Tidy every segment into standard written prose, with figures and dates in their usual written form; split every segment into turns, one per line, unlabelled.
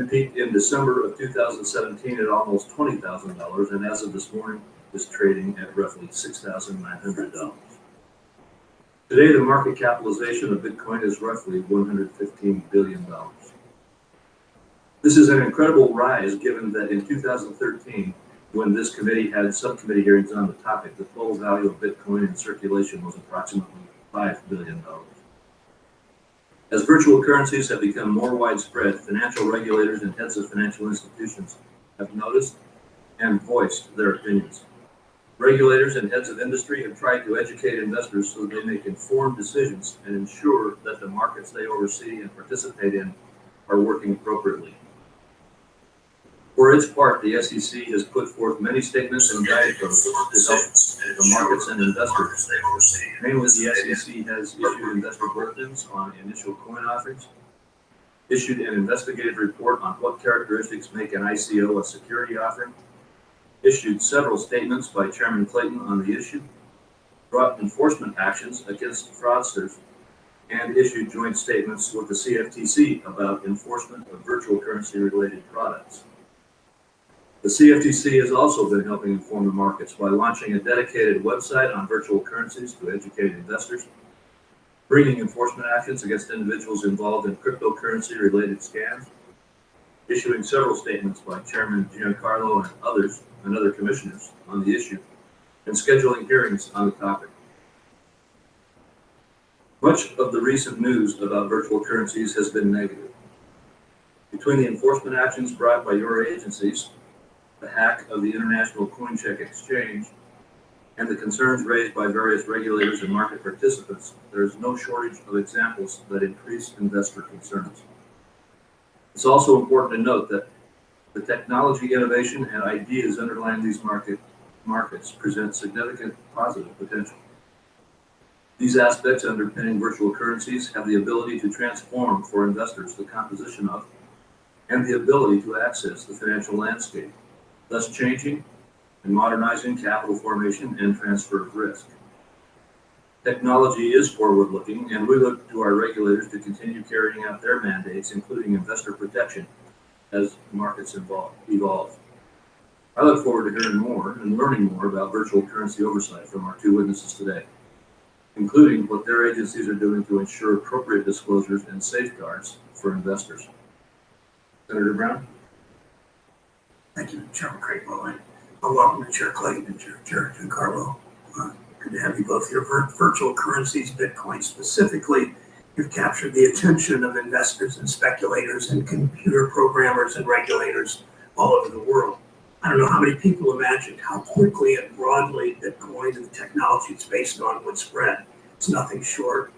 Peaked in December of 2017 at almost $20,000, and as of this morning is trading at roughly $6,900. Today, the market capitalization of Bitcoin is roughly $115 billion. This is an incredible rise given that in 2013, when this committee had subcommittee hearings on the topic, the total value of Bitcoin in circulation was approximately $5 billion. As virtual currencies have become more widespread, financial regulators and heads of financial institutions have noticed and voiced their opinions. Regulators and heads of industry have tried to educate investors so they make informed decisions and ensure that the markets they oversee and participate in are working appropriately. For its part, the SEC has put forth many statements and guideposts to help the markets and investors. Mainly, the SEC has issued investor bulletins on initial coin offerings, issued an investigative report on what characteristics make an ICO a security offering, issued several statements by Chairman Clayton on the issue, brought enforcement actions against fraudsters, and issued joint statements with the CFTC about enforcement of virtual currency-related products. The CFTC has also been helping inform the markets by launching a dedicated website on virtual currencies to educate investors, bringing enforcement actions against individuals involved in cryptocurrency-related scams, issuing several statements by Chairman Giancarlo and other commissioners on the issue, and scheduling hearings on the topic. Much of the recent news about virtual currencies has been negative. Between the enforcement actions brought by your agencies, the hack of the International Coin Check Exchange, and the concerns raised by various regulators and market participants, there is no shortage of examples that increase investor concerns. It's also important to note that the technology innovation and ideas underlying these markets present significant positive potential. These aspects underpinning virtual currencies have the ability to transform for investors the composition of and the ability to access the financial landscape, thus changing and modernizing capital formation and transfer of risk. Technology is forward-looking, and we look to our regulators to continue carrying out their mandates, including investor protection, as markets evolve. I look forward to hearing more and learning more about virtual currency oversight from our two witnesses today, including what their agencies are doing to ensure appropriate disclosures and safeguards for investors. Senator Brown?
Thank you, Chairman Craig Bowen. Welcome to Chair Clayton and Chair Giancarlo. Good to have you both here. Virtual currencies, Bitcoin specifically, you've captured the attention of investors and speculators and computer programmers and regulators all over the world. I don't know how many people imagined how quickly and broadly Bitcoin and the technology it's based on would spread. It's nothing short.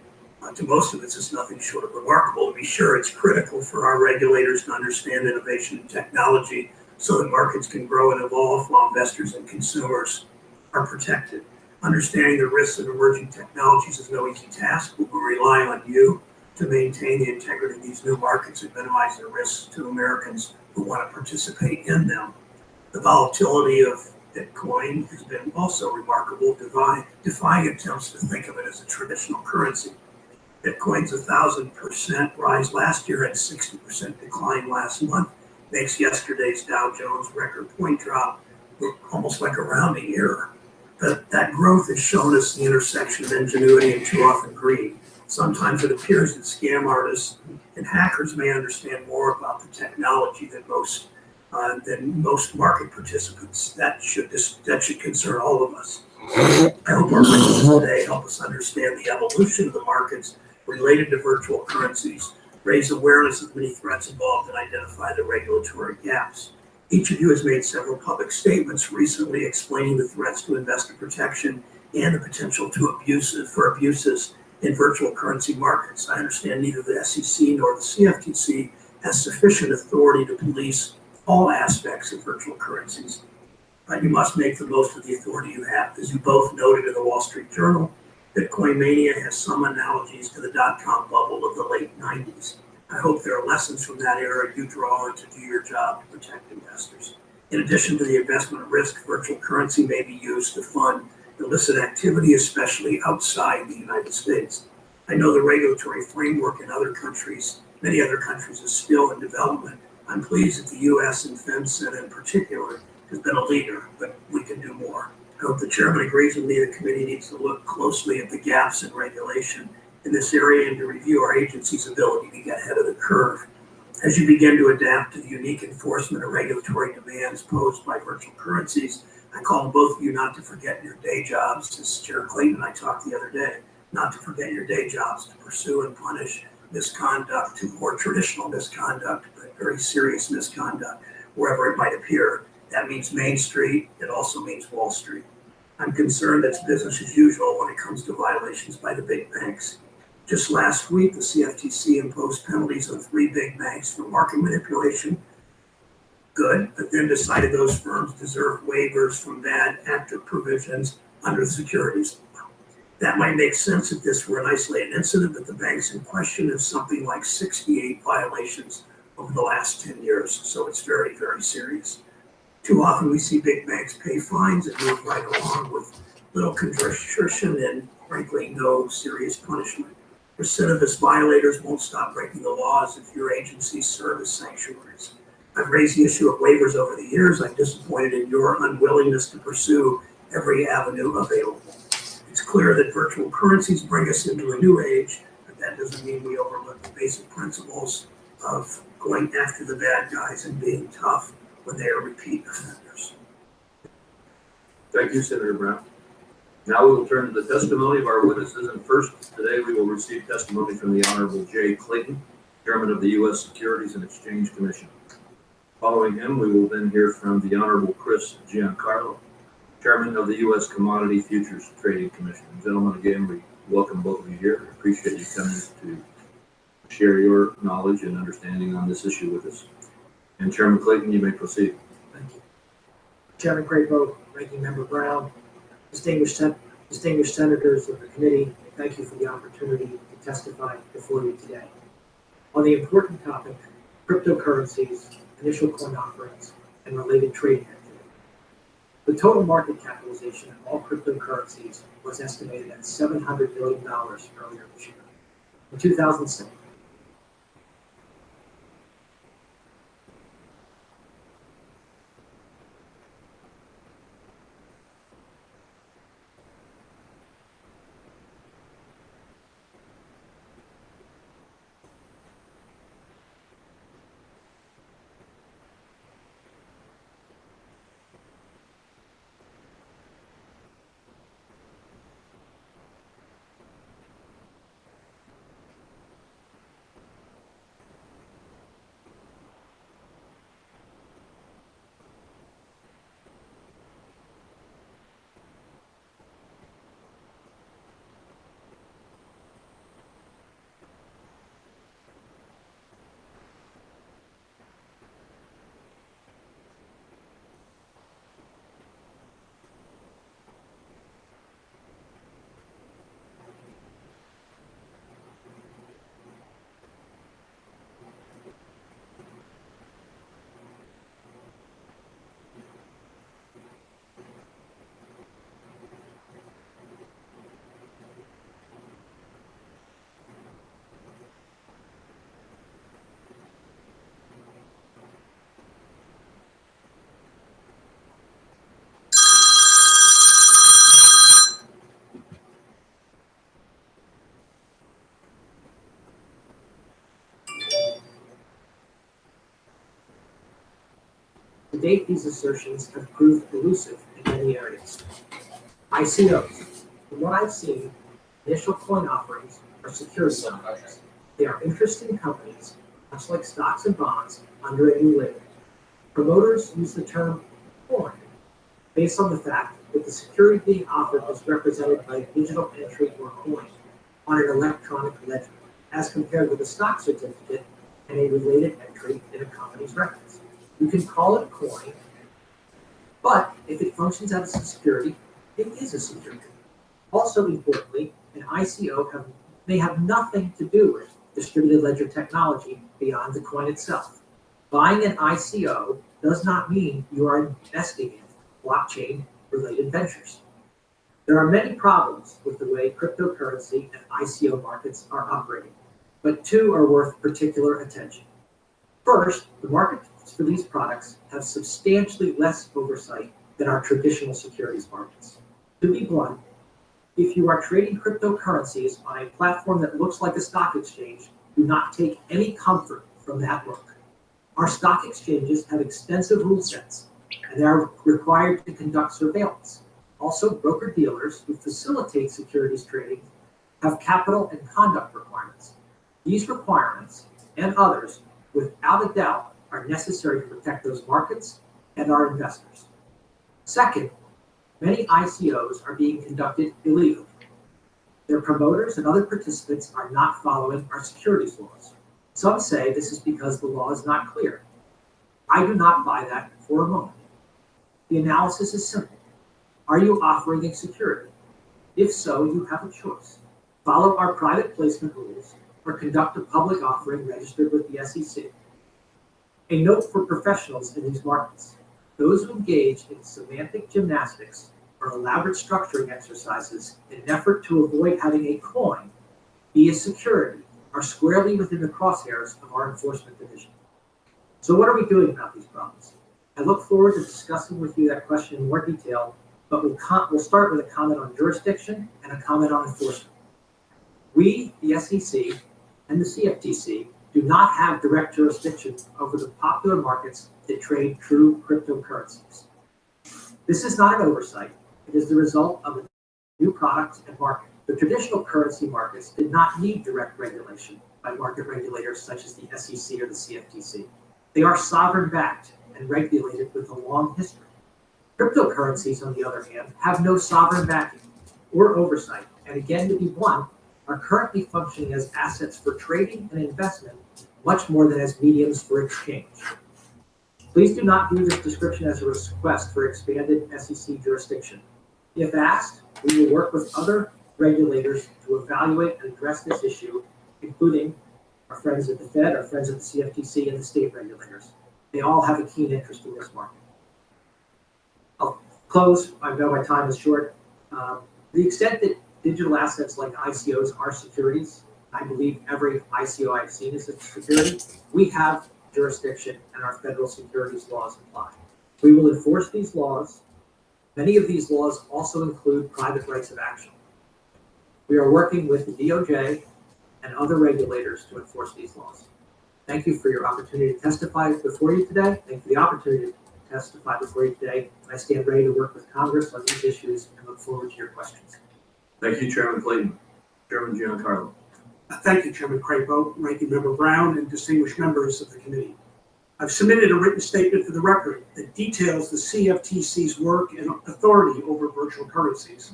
To most of us, it's nothing short of remarkable. To be sure, it's critical for our regulators to understand innovation and technology so that markets can grow and evolve while investors and consumers are protected. Understanding the risks of emerging technologies is no easy task, but we rely on you to maintain the integrity of these new markets and minimize the risks to Americans who want to participate in them. The volatility of Bitcoin has been also remarkable, defying attempts to think of it as a traditional currency. Bitcoin's 1,000% rise last year and 60% decline last month makes yesterday's Dow Jones record point drop look almost like a rounding error. That growth has shown us the intersection of ingenuity and too often greed. Sometimes it appears that scam artists and hackers may understand more about the technology than most market participants. That should concern all of us. I hope our witnesses today help us understand the evolution of the markets related to virtual currencies, raise awareness of many threats involved, and identify the regulatory gaps. Each of you has made several public statements recently explaining the threats to investor protection and the potential for abuses in virtual currency markets. I understand neither the SEC nor the CFTC has sufficient authority to police all aspects of virtual currencies. But you must make the most of the authority you have. As you both noted in the Wall Street Journal, Bitcoin mania has some analogies to the dot-com bubble of the late 90s. I hope there are lessons from that era you draw on to do your job to protect investors. In addition to the investment risk, virtual currency may be used to fund illicit activity, especially outside the United States. I know the regulatory framework in many other countries is still in development. I'm pleased that the U.S. and FinCEN in particular has been a leader, but we can do more. I hope the chairman agrees with me the committee needs to look closely at the gaps in regulation in this area and to review our agency's ability to get ahead of the curve. As you begin to adapt to the unique enforcement of regulatory demands posed by virtual currencies, I call on both of you not to forget your day jobs, as Chair Clayton and I talked the other day, not to forget your day jobs to pursue and punish misconduct, to more traditional misconduct, but very serious misconduct, wherever it might appear. That means Main Street. It also means Wall Street. I'm concerned that's business as usual when it comes to violations by the big banks. Just last week, the CFTC imposed penalties on 3 big banks for market manipulation. Good, but then decided those firms deserve waivers from bad actor provisions under the securities law. That might make sense if this were an isolated incident, but the banks in question have something like 68 violations over the last 10 years, so it's very, very serious. Too often we see big banks pay fines and move right along with little contrition and frankly no serious punishment. Recidivist violators won't stop breaking the laws if your agencies serve as sanctuaries. I've raised the issue of waivers over the years. I'm disappointed in your unwillingness to pursue every avenue available. It's clear that virtual currencies bring us into a new age, but that doesn't mean we overlook the basic principles of going after the bad guys and being tough when they are repeat offenders.
Thank you, Senator Brown. Now we will turn to the testimony of our witnesses, and first today we will receive testimony from the Honorable Jay Clayton, Chairman of the U.S. Securities and Exchange Commission. Following him, we will then hear from the Honorable Chris Giancarlo, Chairman of the U.S. Commodity Futures Trading Commission. Gentlemen, again, we welcome both of you here. I appreciate you coming to share your knowledge and understanding on this issue with us. And Chairman Clayton, you may proceed.
Thank you. Chairman Crapo, Ranking Member Brown, distinguished senators of the committee, thank you for the opportunity to testify before you today on the important topic, cryptocurrencies, initial coin offerings, and related trading activity. The total market capitalization of all cryptocurrencies was estimated at $700 billion earlier this year. In 2006, to date, these assertions have proved elusive in many areas. ICOs, from what I've seen, initial coin offerings are security contracts. They are interesting companies, much like stocks and bonds, under a new label. Promoters use the term coin based on the fact that the security being offered is represented by a digital entry or coin on an electronic ledger, as compared with a stock certificate and a related entry in a company's records. You can call it a coin, but if it functions as a security, it is a security. Also importantly, an ICO may have nothing to do with distributed ledger technology beyond the coin itself. Buying an ICO does not mean you are investing in blockchain-related ventures. There are many problems with the way cryptocurrency and ICO markets are operating, but two are worth particular attention. First, the markets for these products have substantially less oversight than our traditional securities markets. To be blunt, if you are trading cryptocurrencies on a platform that looks like a stock exchange, do not take any comfort from that look. Our stock exchanges have extensive rule sets, and they are required to conduct surveillance. Also, broker-dealers who facilitate securities trading have capital and conduct requirements. These requirements, and others, without a doubt, are necessary to protect those markets and our investors. Second, many ICOs are being conducted illegally. Their promoters and other participants are not following our securities laws. Some say this is because the law is not clear. I do not buy that for a moment. The analysis is simple. Are you offering a security? If so, you have a choice. Follow our private placement rules or conduct a public offering registered with the SEC. A note for professionals in these markets. Those who engage in semantic gymnastics or elaborate structuring exercises in an effort to avoid having a coin be a security are squarely within the crosshairs of our enforcement division. So what are we doing about these problems? I look forward to discussing with you that question in more detail, but we'll start with a comment on jurisdiction and a comment on enforcement. We, the SEC, and the CFTC do not have direct jurisdiction over the popular markets that trade true cryptocurrencies. This is not an oversight. It is the result of a new product and market. The traditional currency markets did not need direct regulation by market regulators such as the SEC or the CFTC. They are sovereign-backed and regulated with a long history. Cryptocurrencies, on the other hand, have no sovereign backing or oversight, and again, to be blunt, are currently functioning as assets for trading and investment much more than as mediums for exchange. Please do not view this description as a request for expanded SEC jurisdiction. If asked, we will work with other regulators to evaluate and address this issue, including our friends at the Fed, our friends at the CFTC, and the state regulators. They all have a keen interest in this market. I'll close. I know my time is short. The extent that digital assets like ICOs are securities, I believe every ICO I've seen is a security. We have jurisdiction and our federal securities laws apply. We will enforce these laws. Many of these laws also include private rights of action. We are working with the DOJ and other regulators to enforce these laws. Thank you for your opportunity to testify before you today. Thank you for the opportunity to testify before you today. I stand ready to work with Congress on these issues and look forward to your questions.
Thank you, Chairman Clayton. Chairman Giancarlo.
Thank you, Chairman Crapo, Ranking Member Brown, and distinguished members of the committee. I've submitted a written statement for the record that details the CFTC's work and authority over virtual currencies.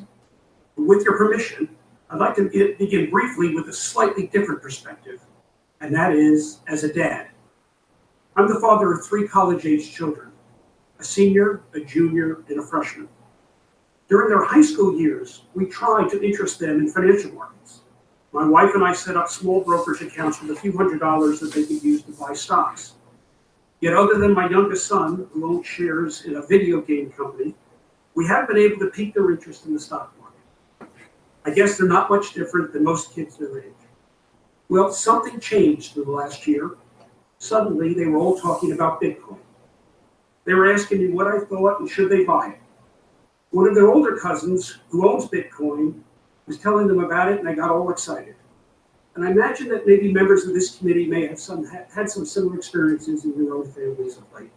With your permission, I'd like to begin briefly with a slightly different perspective, and that is as a dad. I'm the father of 3 college-age children, a senior, a junior, and a freshman. During their high school years, we tried to interest them in financial markets. My wife and I set up small brokerage accounts with a few $100s that they could use to buy stocks. Yet other than my youngest son, who owns shares in a video game company, we haven't been able to pique their interest in the stock market. I guess they're not much different than most kids their age. Well, something changed in the last year. Suddenly, they were all talking about Bitcoin. They were asking me what I thought and should they buy it. One of their older cousins, who owns Bitcoin, was telling them about it, and I got all excited. And I imagine that maybe members of this committee may have had some similar experiences in your own families of late.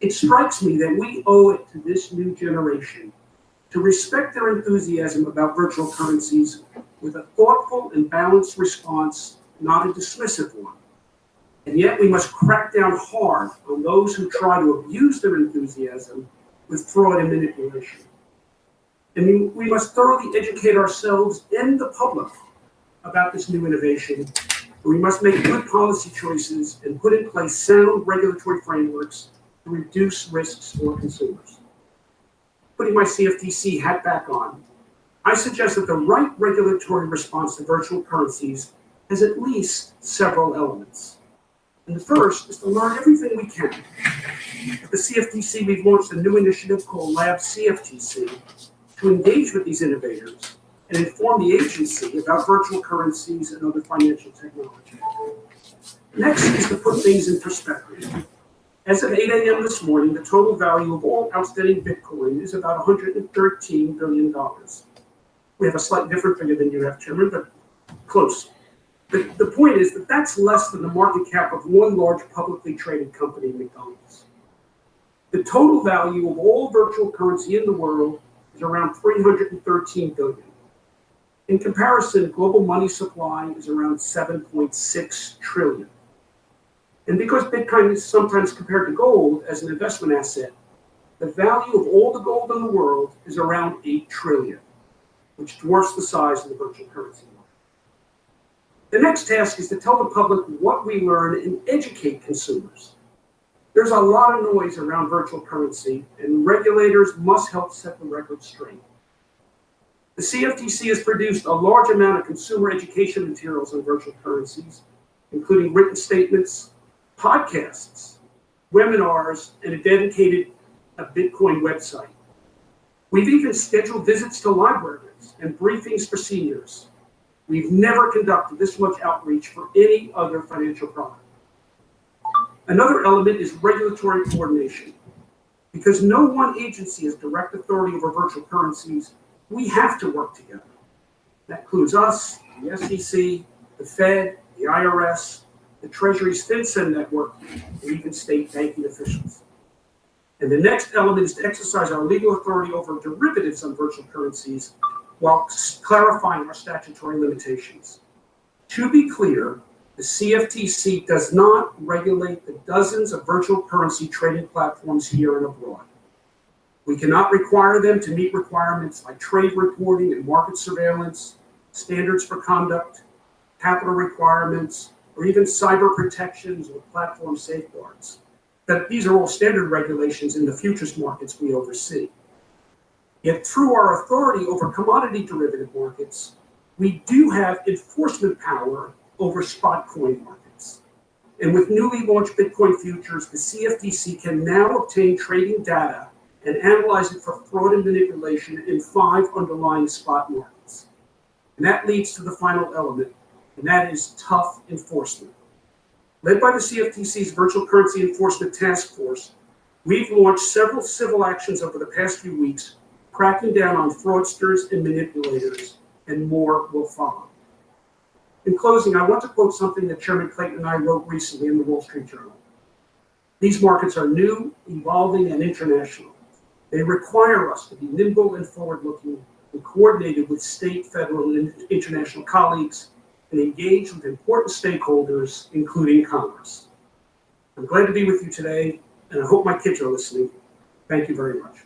It strikes me that we owe it to this new generation to respect their enthusiasm about virtual currencies with a thoughtful and balanced response, not a dismissive one. And yet we must crack down hard on those who try to abuse their enthusiasm with fraud and manipulation. And we must thoroughly educate ourselves and the public about this new innovation. We must make good policy choices and put in place sound regulatory frameworks to reduce risks for consumers. Putting my CFTC hat back on, I suggest that the right regulatory response to virtual currencies has at least several elements. And the first is to learn everything we can. At the CFTC, we've launched a new initiative called Lab CFTC to engage with these innovators and inform the agency about virtual currencies and other financial technology.
Next is to put things in perspective. As of 8 a.m. this morning, the total value of all outstanding Bitcoin is about $113 billion. We have a slightly different figure than you have, Chairman, but close. The point is that that's less than the market cap of one large publicly traded company, McDonald's. The total value of all virtual currency in the world is around $313 billion. In comparison, global money supply is around $7.6 trillion. And because Bitcoin is sometimes compared to gold as an investment asset, the value of all the gold in the world is around $8 trillion, which dwarfs the size of the virtual currency market. The next task is to tell the public what we learn and educate consumers. There's a lot of noise around virtual currency, and regulators must help set the record straight. The CFTC has produced a large amount of consumer education materials on virtual currencies, including written statements, podcasts, webinars, and a dedicated Bitcoin website. We've even scheduled visits to libraries and briefings for seniors. We've never conducted this much outreach for any other financial product. Another element is regulatory coordination. Because no one agency has direct authority over virtual currencies, we have to work together. That includes us, the SEC, the Fed, the IRS, the Treasury's FinCEN network, and even state banking officials. And the next element is to exercise our legal authority over derivatives on virtual currencies while clarifying our statutory limitations. To be clear, the CFTC does not regulate the dozens of virtual currency trading platforms here and abroad. We cannot require them to meet requirements like trade reporting and market surveillance, standards for conduct, capital requirements, or even cyber protections or platform safeguards. That these are all standard regulations in the futures markets we oversee. Yet through our authority over commodity derivative markets, we do have enforcement power over spot coin markets. And with newly launched Bitcoin futures, the CFTC can now obtain trading data and analyze it for fraud and manipulation in 5 underlying spot markets. And that leads to the final element, and that is tough enforcement. Led by the CFTC's Virtual Currency Enforcement Task Force, we've launched several civil actions over the past few weeks, cracking down on fraudsters and manipulators, and more will follow. In closing, I want to quote something that Chairman Clayton and I wrote recently in the Wall Street Journal. These markets are new, evolving, and international. They require us to be nimble and forward-looking and coordinated with state, federal, and international colleagues and engage with important stakeholders, including Congress. I'm glad to be with you today, and I hope my kids are listening. Thank you very much.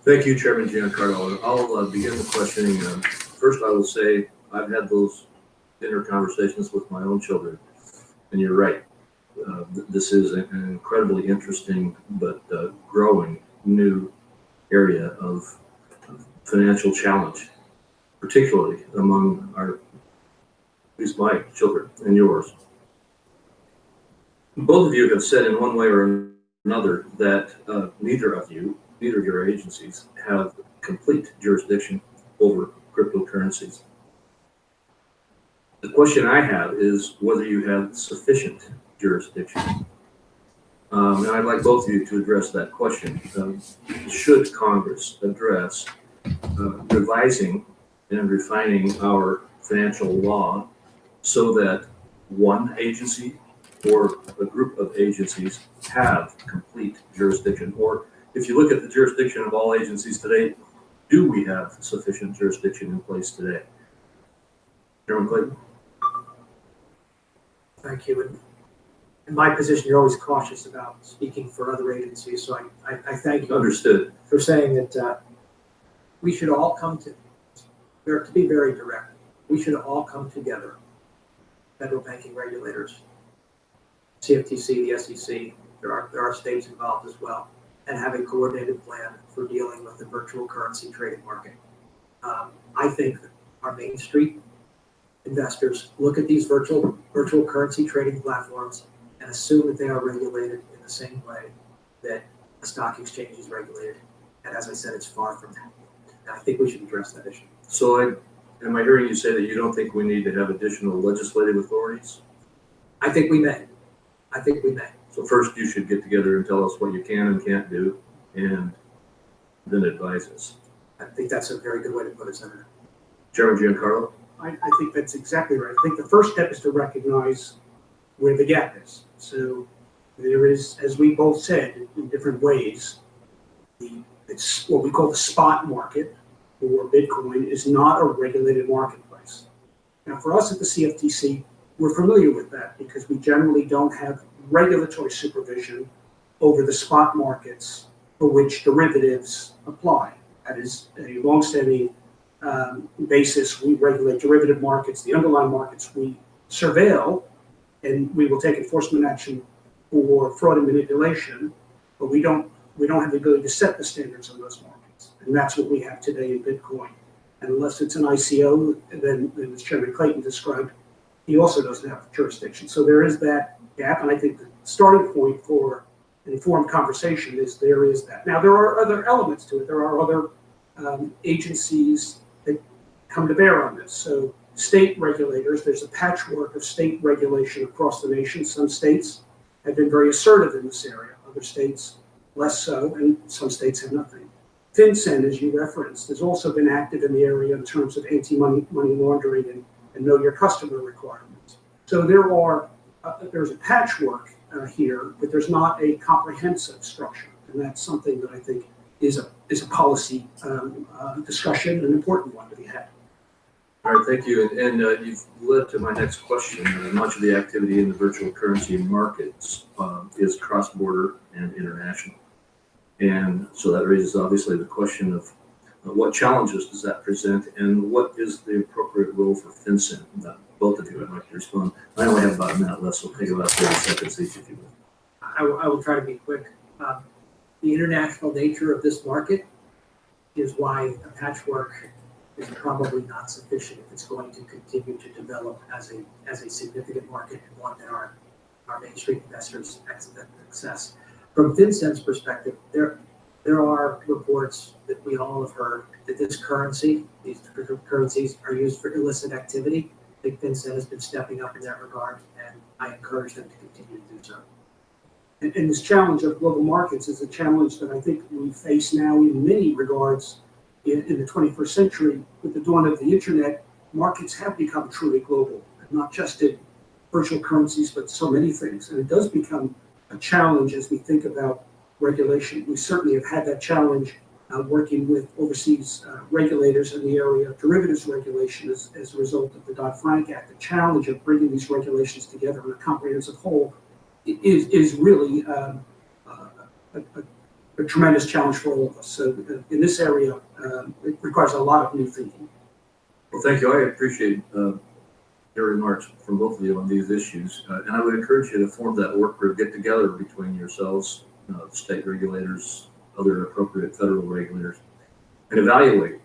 Thank you, Chairman Giancarlo. I'll begin the questioning. First, I will say I've had those dinner conversations with my own children, and you're right. This is an incredibly interesting but growing new area of financial challenge, particularly among at least my children and yours. Both of you have said in one way or another that neither of your agencies have complete jurisdiction over cryptocurrencies. The question I have is whether you have sufficient jurisdiction. And I'd like both of you to address that question. Should Congress address revising and refining our financial law so that one agency or a group of agencies have complete jurisdiction? Or if you look at the jurisdiction of all agencies today, do we have sufficient jurisdiction in place today? Chairman Clayton?
Thank you. In my position, you're always cautious about speaking for other agencies, so I thank you.
Understood.
For saying that we should all come to be very direct, we should all come together, federal banking regulators, CFTC, the SEC, there are states involved as well, and have a coordinated plan for dealing with the virtual currency trading market. I think that our Main Street investors look at these virtual currency trading platforms and assume that they are regulated in the same way that a stock exchange is regulated. And as I said, it's far from that. And I think we should address that issue.
So am I hearing you say that you don't think we need to have additional legislative authorities
I think we may. I think we may.
So first you should get together and tell us what you can and can't do, and then advise us.
I think that's a very good way to put it, Senator.
Chairman Giancarlo?
I think that's exactly right. I think the first step is to recognize where the gap is. So there is, as we both said in different ways, it's what we call the spot market for Bitcoin is not a regulated marketplace. Now, for us at the CFTC, we're familiar with that because we generally don't have regulatory supervision over the spot markets for which derivatives apply. That is a longstanding basis. We regulate derivative markets, the underlying markets we surveil, and we will take enforcement action for fraud and manipulation, but we don't have the ability to set the standards on those markets. And that's what we have today in Bitcoin. And unless it's an ICO, then as Chairman Clayton described, he also doesn't have jurisdiction. So there is that gap, and I think the starting point for an informed conversation is there is that. Now, there are other elements to it. There are other agencies that come to bear on this. So state regulators, there's a patchwork of state regulation across the nation. Some states have been very assertive in this area, other states less so, and some states have nothing. FinCEN, as you referenced, has also been active in the area in terms of anti-money laundering and know your customer requirements. So there's a patchwork here, but there's not a comprehensive structure, and that's something that I think is a policy discussion, an important one to be had.
All right, thank you. And you've led to my next question. Much of the activity in the virtual currency markets is cross-border and international. And so that raises obviously the question of what challenges does that present, and what is the appropriate role for FinCEN? Both of you would like to respond. I only have about a minute left, so we'll take about 30 seconds each if you will.
I will try to be quick. The international nature of this market is why a patchwork is probably not sufficient if it's going to continue to develop as a significant market and one that our Main Street investors access. From FinCEN's perspective, there are reports that we all have heard that these cryptocurrencies are used for illicit activity. I think FinCEN has been stepping up in that regard, and I encourage them to continue to do so.
And this challenge of global markets is a challenge that I think we face now in many regards in the 21st century. With the dawn of the internet, markets have become truly global, and not just in virtual currencies, but so many things. And it does become a challenge as we think about regulation. We certainly have had that challenge working with overseas regulators in the area of derivatives regulation as a result of the Dodd-Frank Act. The challenge of bringing these regulations together in a comprehensive whole is really a tremendous challenge for all of us. So in this area, it requires a lot of new thinking.
Well, thank you. I appreciate your remarks from both of you on these issues. And I would encourage you to form that work group, get together between yourselves, state regulators, other appropriate federal regulators, and evaluate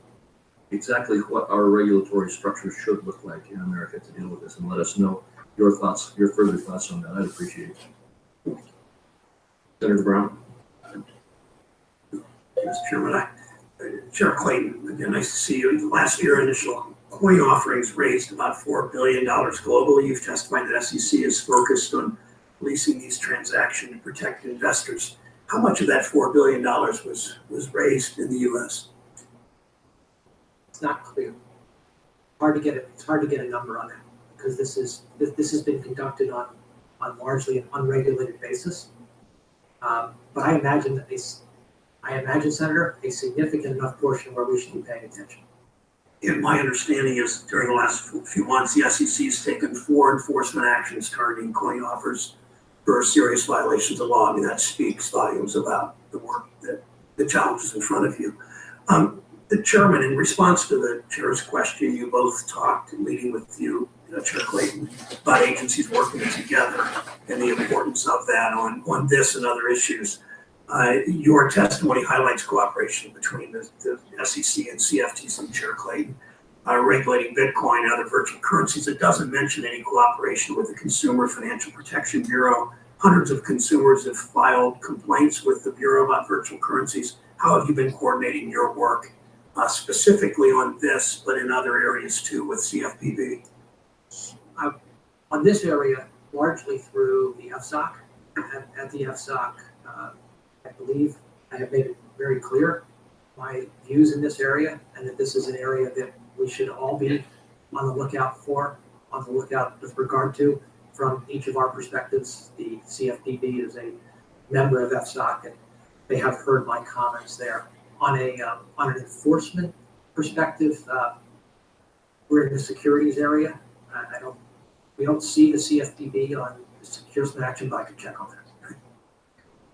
exactly what our regulatory structure should look like in America to deal with this, and let us know your thoughts, your further thoughts on that. I'd appreciate it. Senator Brown.
Mr. Chairman, Chair Clayton, again, nice to see you. Last year, initial coin offerings raised about $4 billion globally. You've testified that SEC is focused on policing these transactions to protect investors. How much of that $4 billion was raised in the U.S.?
It's not clear. It's hard to get a number on that because this has been conducted on largely an unregulated basis. But I imagine, Senator, a significant enough portion where we should be paying attention.
And my understanding is during the last few months, the SEC has taken 4 enforcement actions targeting coin offers for serious violations of law. I mean, that speaks volumes about the work the challenges in front of you. The Chairman, in response to the Chair's question, you both talked, leading with you, Chair Clayton, about agencies working together and the importance of that on this and other issues. Your testimony highlights cooperation between the SEC and CFTC, Chair Clayton, regulating Bitcoin and other virtual currencies. It doesn't mention any cooperation with the Consumer Financial Protection Bureau. Hundreds of consumers have filed complaints with the Bureau about virtual currencies. How have you been coordinating your work specifically on this, but in other areas too with CFPB?
On this area, largely through the FSOC. At the FSOC, I believe I have made it very clear my views in this area, and that this is an area that we should all be on the lookout for, on the lookout with regard to from each of our perspectives. The CFPB is a member of FSOC, and they have heard my comments there. On an enforcement perspective, we're in the securities area. We don't see the CFPB on the securities action, but I could check on that.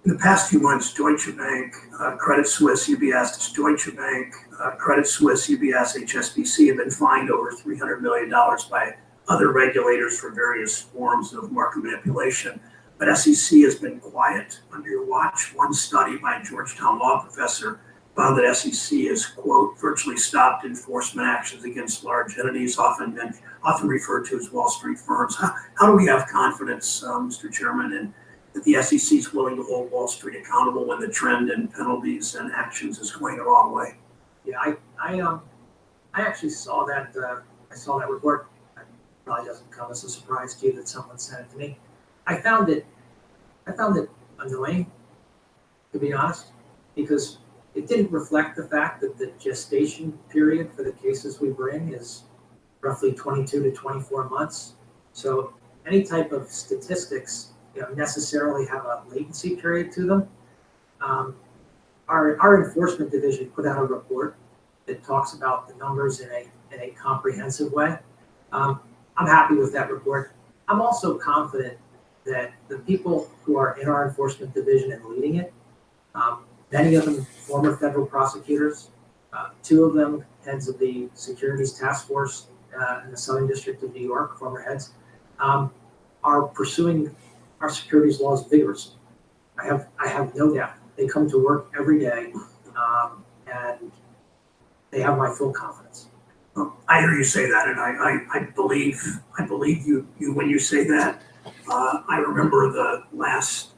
In the past few months, Deutsche Bank, Credit Suisse, UBS, Deutsche Bank, Credit Suisse, UBS, HSBC have been fined over $300 million by other regulators for various forms of market manipulation. But SEC has been quiet under your watch. One study by a Georgetown law professor found that SEC has, quote, virtually stopped enforcement actions against large entities, often referred to as Wall Street firms. How do we have confidence, Mr. Chairman, in that the SEC is willing to hold Wall Street accountable when the trend in penalties and actions is going the wrong way?
Yeah, I actually saw that. I saw that report. It probably doesn't come as a surprise to you that someone sent it to me. I found it annoying, to be honest, because it didn't reflect the fact that the gestation period for the cases we bring is roughly 22 to 24 months. So any type of statistics, necessarily have a latency period to them. Our enforcement division put out a report that talks about the numbers in a comprehensive way. I'm happy with that report. I'm also confident that the people who are in our enforcement division and leading it, many of them former federal prosecutors, two of them heads of the Securities Task Force in the Southern District of New York, former heads, are pursuing our securities laws vigorously. I have no doubt. They come to work every day, and they have my full confidence.
I hear you say that, and I believe you when you say that. I remember the last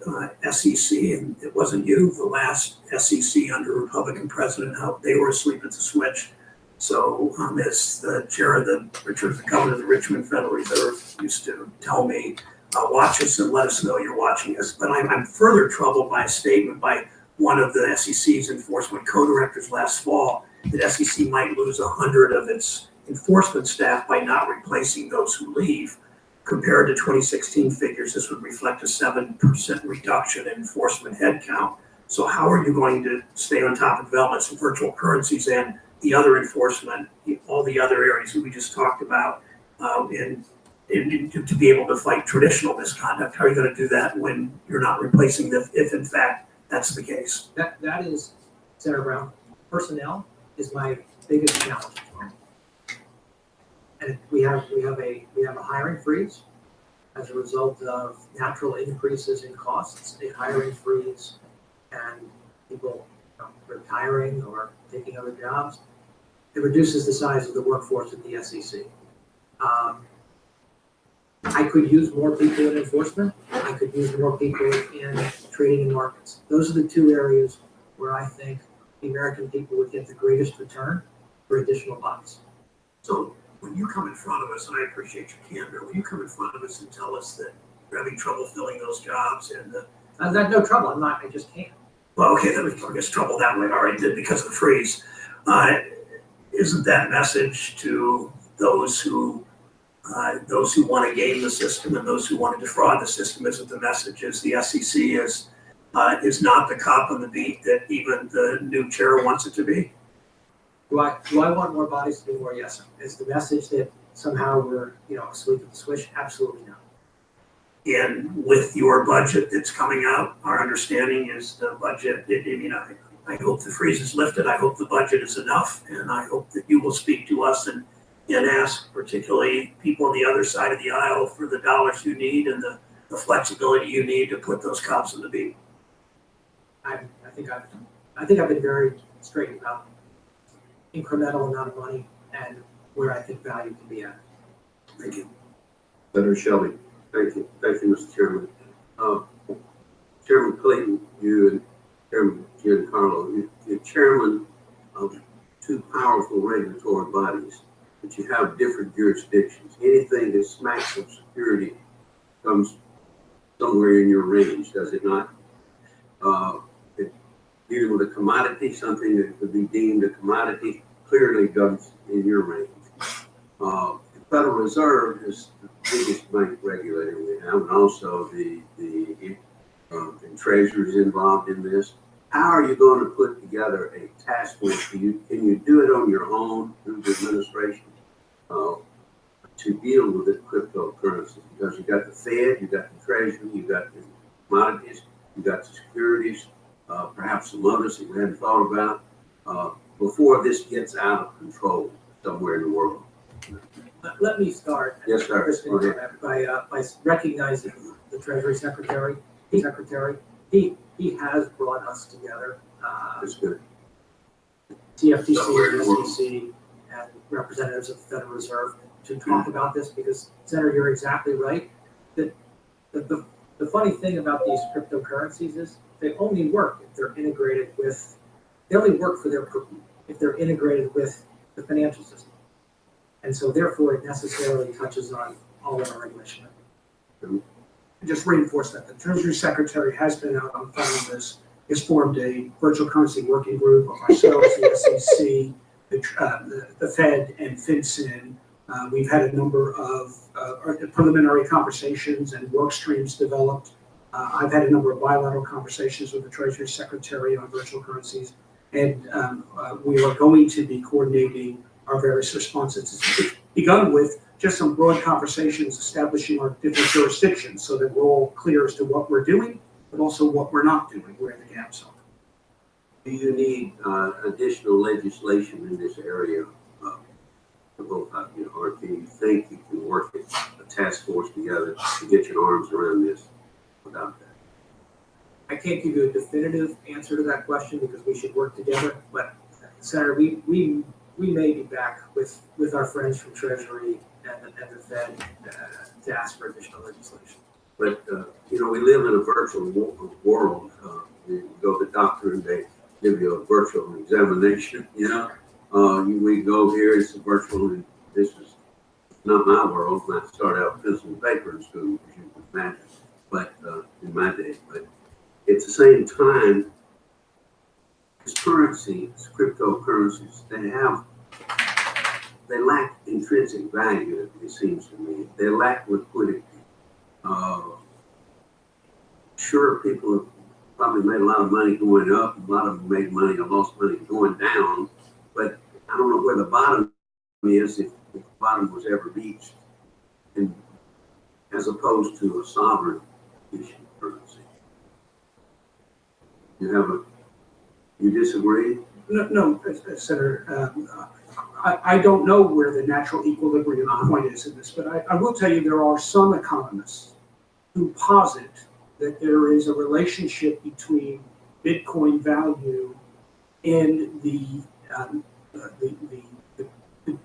SEC, and it wasn't you, the last SEC under Republican president, how they were asleep at the switch. So as the chair of the governor of the Richmond Federal Reserve used to tell me, watch us and let us know you're watching us. But I'm further troubled by a statement by one of the SEC's enforcement co-directors last fall that SEC might lose 100 of its enforcement staff by not replacing those who leave. Compared to 2016 figures, this would reflect a 7% reduction in enforcement headcount. So how are you going to stay on top of developments in virtual currencies and the other enforcement, all the other areas that we just talked about, and to be able to fight traditional misconduct? How are you going to do that when you're not replacing them, if in fact that's the case?
That is, Senator Brown, personnel is my biggest challenge. And we have a hiring freeze as a result of natural increases in costs, a hiring freeze, and people retiring or taking other jobs. It reduces the size of the workforce at the SEC. I could use more people in enforcement. I could use more people in trading and markets. Those are the two areas where I think the American people would get the greatest return for additional bodies.
So when you come in front of us, and I appreciate your candor, when you come in front of us and tell us that you're having trouble filling those jobs and
I've got no trouble. I just can't.
well, okay, then I guess trouble that way. All right, did because of the freeze. Isn't that message to those who want to game the system and those who want to defraud the system? Isn't the message is the SEC is not the cop on the beat that even the new chair wants it to be?
Do I want more bodies to do more? Yes. Is the message that somehow we're asleep at the switch? Absolutely not.
And with your budget that's coming out, our understanding is the budget. I hope the freeze is lifted. I hope the budget is enough, and I hope that you will speak to us and ask, particularly people on the other side of the aisle, for the dollars you need and the flexibility you need to put those cops on the beat.
I think I've been very straight about incremental amount of money and where I think value can be at.
Thank you.
Senator Shelby. Thank you, Mr. Chairman. Chairman Clayton, you and Chairman Giancarlo, you're chairman of two powerful regulatory bodies, but you have different jurisdictions. Anything that smacks of security comes somewhere in your range, does it not? Dealing with a commodity, something that could be deemed a commodity, clearly goes in your range. The Federal Reserve is the biggest bank regulator we have, and also the Treasury is involved in this. How are you going to put together a task force? Can you do it on your own through the administration to deal with the cryptocurrencies? Because you got the Fed, you got the Treasury, you got the commodities, you got the securities, perhaps some others that we hadn't thought about before this gets out of control somewhere in the world.
Let me start.
Yes, sir.
By recognizing the Treasury Secretary. He has brought us together.
That's good.
CFTC,
Somewhere in the world.
SEC, and representatives of the Federal Reserve to talk about this, because Senator, you're exactly right. That the funny thing about these cryptocurrencies is they only work if they're integrated with. They only work if they're integrated with the financial system, and so therefore it necessarily touches on all of our regulation.
Just reinforce that the Treasury Secretary has been out on front of this, has formed a virtual currency working group of ourselves, the SEC, the Fed, and FinCEN. We've had a number of preliminary conversations and work streams developed. I've had a number of bilateral conversations with the Treasury Secretary on virtual currencies, and we are going to be coordinating our various responses. It's begun with just some broad conversations establishing our different jurisdictions so that we're all clear as to what we're doing, but also what we're not doing, where the gaps are.
Do you need additional legislation in this area? Or do you think you can work a task force together to get your arms around this without that?
I can't give you a definitive answer to that question because we should work together. But Senator, we may be back with our friends from Treasury and the Fed to ask for additional legislation.
But we live in a virtual world. You go to the doctor and they give you a virtual examination. We go here, it's a virtual, and this is not my world. I started out pencil and paper in school, as you can imagine, but in my day. But at the same time, these currencies, cryptocurrencies, they lack intrinsic value, it seems to me. They lack liquidity. Sure, people have probably made a lot of money going up. A lot of them made money or lost money going down. But I don't know where the bottom is, if the bottom was ever reached, and as opposed to a sovereign issue currency. You disagree?
No, Senator, I don't know where the natural equilibrium point is in this, but I will tell you there are some economists who posit that there is a relationship between Bitcoin value and the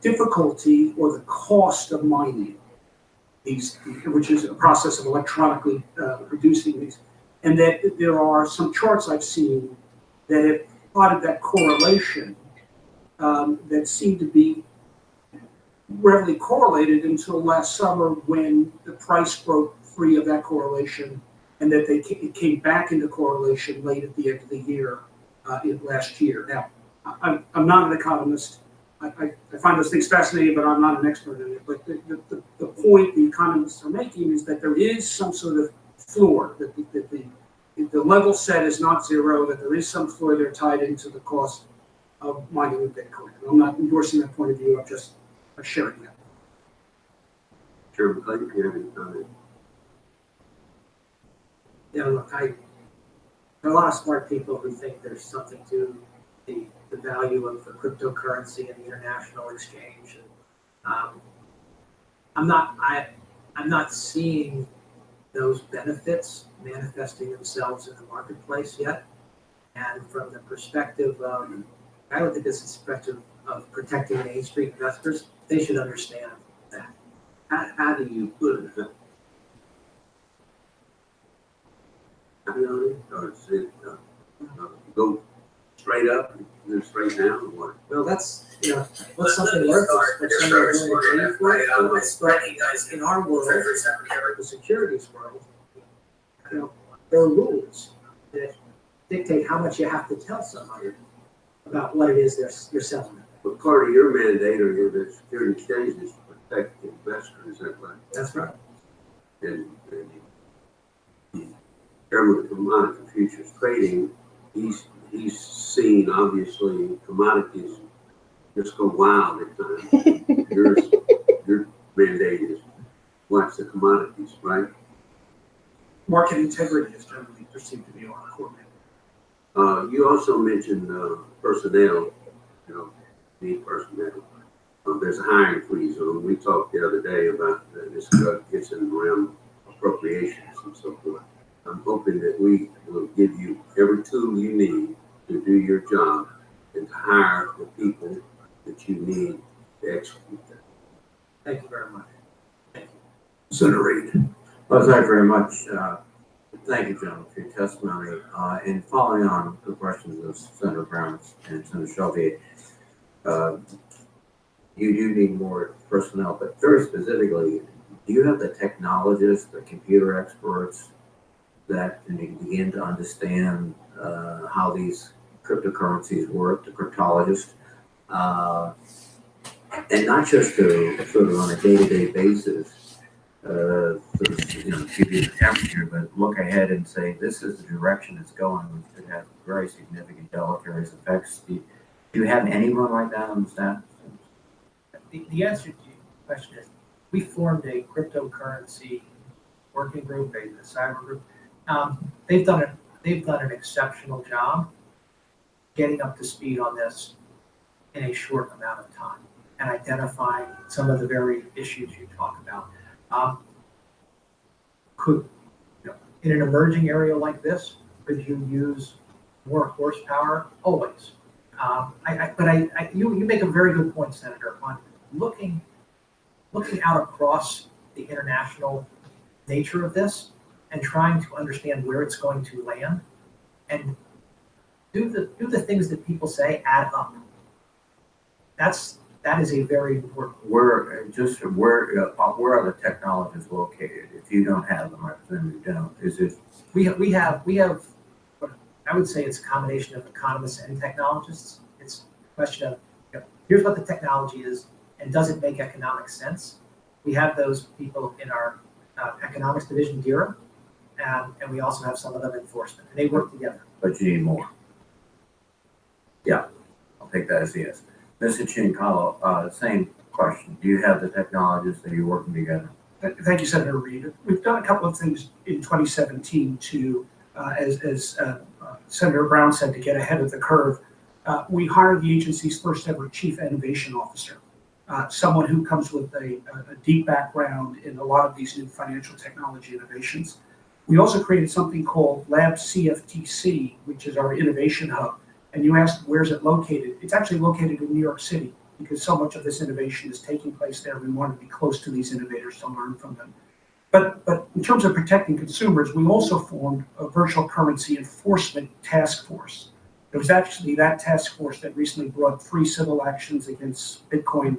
difficulty or the cost of mining these, which is a process of electronically producing these, and that there are some charts I've seen that have plotted that correlation that seemed to be readily correlated until last summer when the price broke free of that correlation, and that it came back into correlation late at the end of the year last year. Now, I'm not an economist. I find those things fascinating, but I'm not an expert in it. But the point the economists are making is that there is some sort of floor, that the level set is not zero, that there is some floor there tied into the cost of mining with Bitcoin. I'm not endorsing that point of view, I'm just sharing that.
Chairman Clayton, do you have any comment?
Yeah, look, there are a lot of smart people who think there's something to the value of the cryptocurrency and the international exchange. And, I'm not seeing those benefits manifesting themselves in the marketplace yet. And from the perspective of, I don't think this is the perspective of protecting Main Street investors, they should understand that.
How do you put it? Or is it go straight up and then straight down, or what?
Well, that's something worth it. But in our world, the securities world, you know, there are rules that dictate how much you have to tell somebody about what it is you're selling.
But part of your mandate or your security exchange is to protect the investor, is that right?
That's right.
And the chairman of commodity futures trading, he's seen obviously commodities just go wild at times. Your mandate is watch the commodities, right?
Market integrity is generally perceived to be our core mandate.
You also mentioned personnel, you know, need personnel. There's a hiring freeze on. We talked the other day about this gets in around appropriations and so forth. I'm hoping that we will give you every tool you need to do your job and to hire the people that you need to execute that.
Thank you very much.
Senator Reid.
Well, thank you very much. Thank you, gentlemen, for your testimony. And following on the questions of Senator Brown and Senator Shelby, you do need more personnel, but very specifically, do you have the technologists, the computer experts that can begin to understand how these cryptocurrencies work, the cryptologists, and not just to sort of on a day-to-day basis, give you the temperature, but look ahead and say, this is the direction it's going, which could have very significant deleterious effects. Do you have anyone like that on the staff?
The answer to your question is, we formed a cryptocurrency working group, a cyber group. They've done an exceptional job getting up to speed on this in a short amount of time and identifying some of the very issues you talk about. In an emerging area like this, could you use more horsepower? Always. You make a very good point, Senator, on looking out across the international nature of this and trying to understand where it's going to land, and do the things that people say add up. That is a very important.
Where are the technologists located? If you don't have them, I presume you don't. Is it?
We have. I would say it's a combination of economists and technologists. It's a question of, here's what the technology is, and does it make economic sense? We have those people in our economics division, DERA, and we also have some of them in enforcement, and they work together.
But you need more. Yeah, I'll take that as a yes. Mr. Chincalo, same question. Do you have the technologists that you're working together?
Thank you, Senator Reid. We've done a couple of things in 2017 to, as Senator Brown said, to get ahead of the curve. We hired the agency's first ever chief innovation officer, someone who comes with a deep background in a lot of these new financial technology innovations. We also created something called Lab CFTC, which is our innovation hub. And you asked, where's it located? It's actually located in New York City because so much of this innovation is taking place there. We want to be close to these innovators to learn from them. But in terms of protecting consumers, we also formed a virtual currency enforcement task force. It was actually that task force that recently brought 3 civil actions against Bitcoin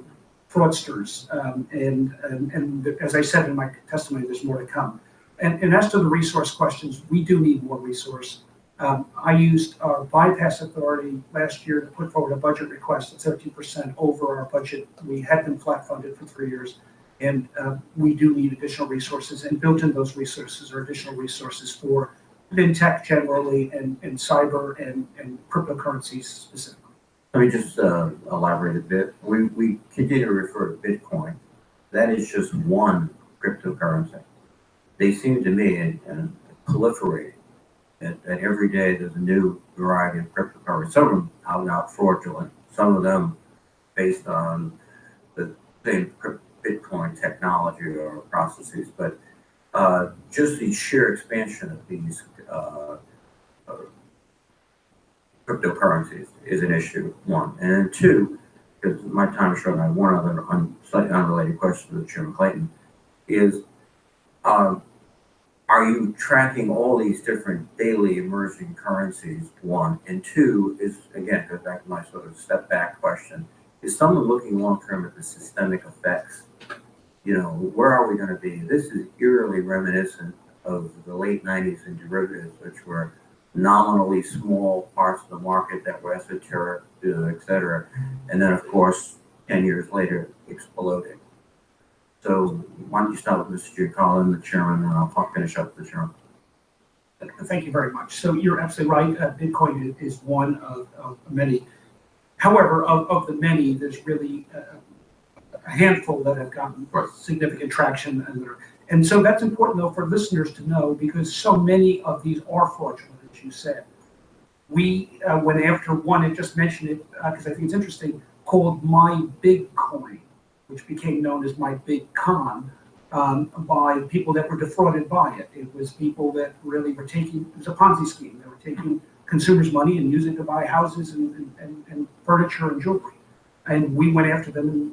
fraudsters. And as I said in my testimony, there's more to come. And as to the resource questions, we do need more resource. I used our bypass authority last year to put forward a budget request at 13% over our budget. We had been flat funded for 3 years, and we do need additional resources, and built in those resources are additional resources for fintech generally and cyber and cryptocurrencies specifically.
Let me just elaborate a bit. We continue to refer to Bitcoin. That is just one cryptocurrency. They seem to me and proliferating. And every day there's a new variety of cryptocurrencies. Some of them out and out fraudulent. Some of them based on the same Bitcoin technology or processes. But just the sheer expansion of these cryptocurrencies is an issue, one. And then two, because my time is short, I have one other slightly unrelated question to Chairman Clayton, is are you tracking all these different daily emerging currencies, one? And two is, again, goes back to my sort of step back question, is someone looking long term at the systemic effects? Where are we going to be? This is eerily reminiscent
of the late 90s in derivatives, which were nominally small parts of the market that were esoteric, et cetera. And then, of course, 10 years later, exploded. So why don't you start with Mr. Giancarlo, the chairman, and I'll finish up with the chairman.
Thank you very much. So you're absolutely right. Bitcoin is one of many. However, of the many, there's really a handful that have gotten significant traction. And so that's important, though, for listeners to know, because so many of these are fraudulent, as you said. We went after one, and just mentioned it because I think it's interesting, called My Big Coin, which became known as My Big Con, by people that were defrauded by it. It was people that really were taking, it was a Ponzi scheme. They were taking consumers' money and using it to buy houses and furniture and jewelry. And we went after them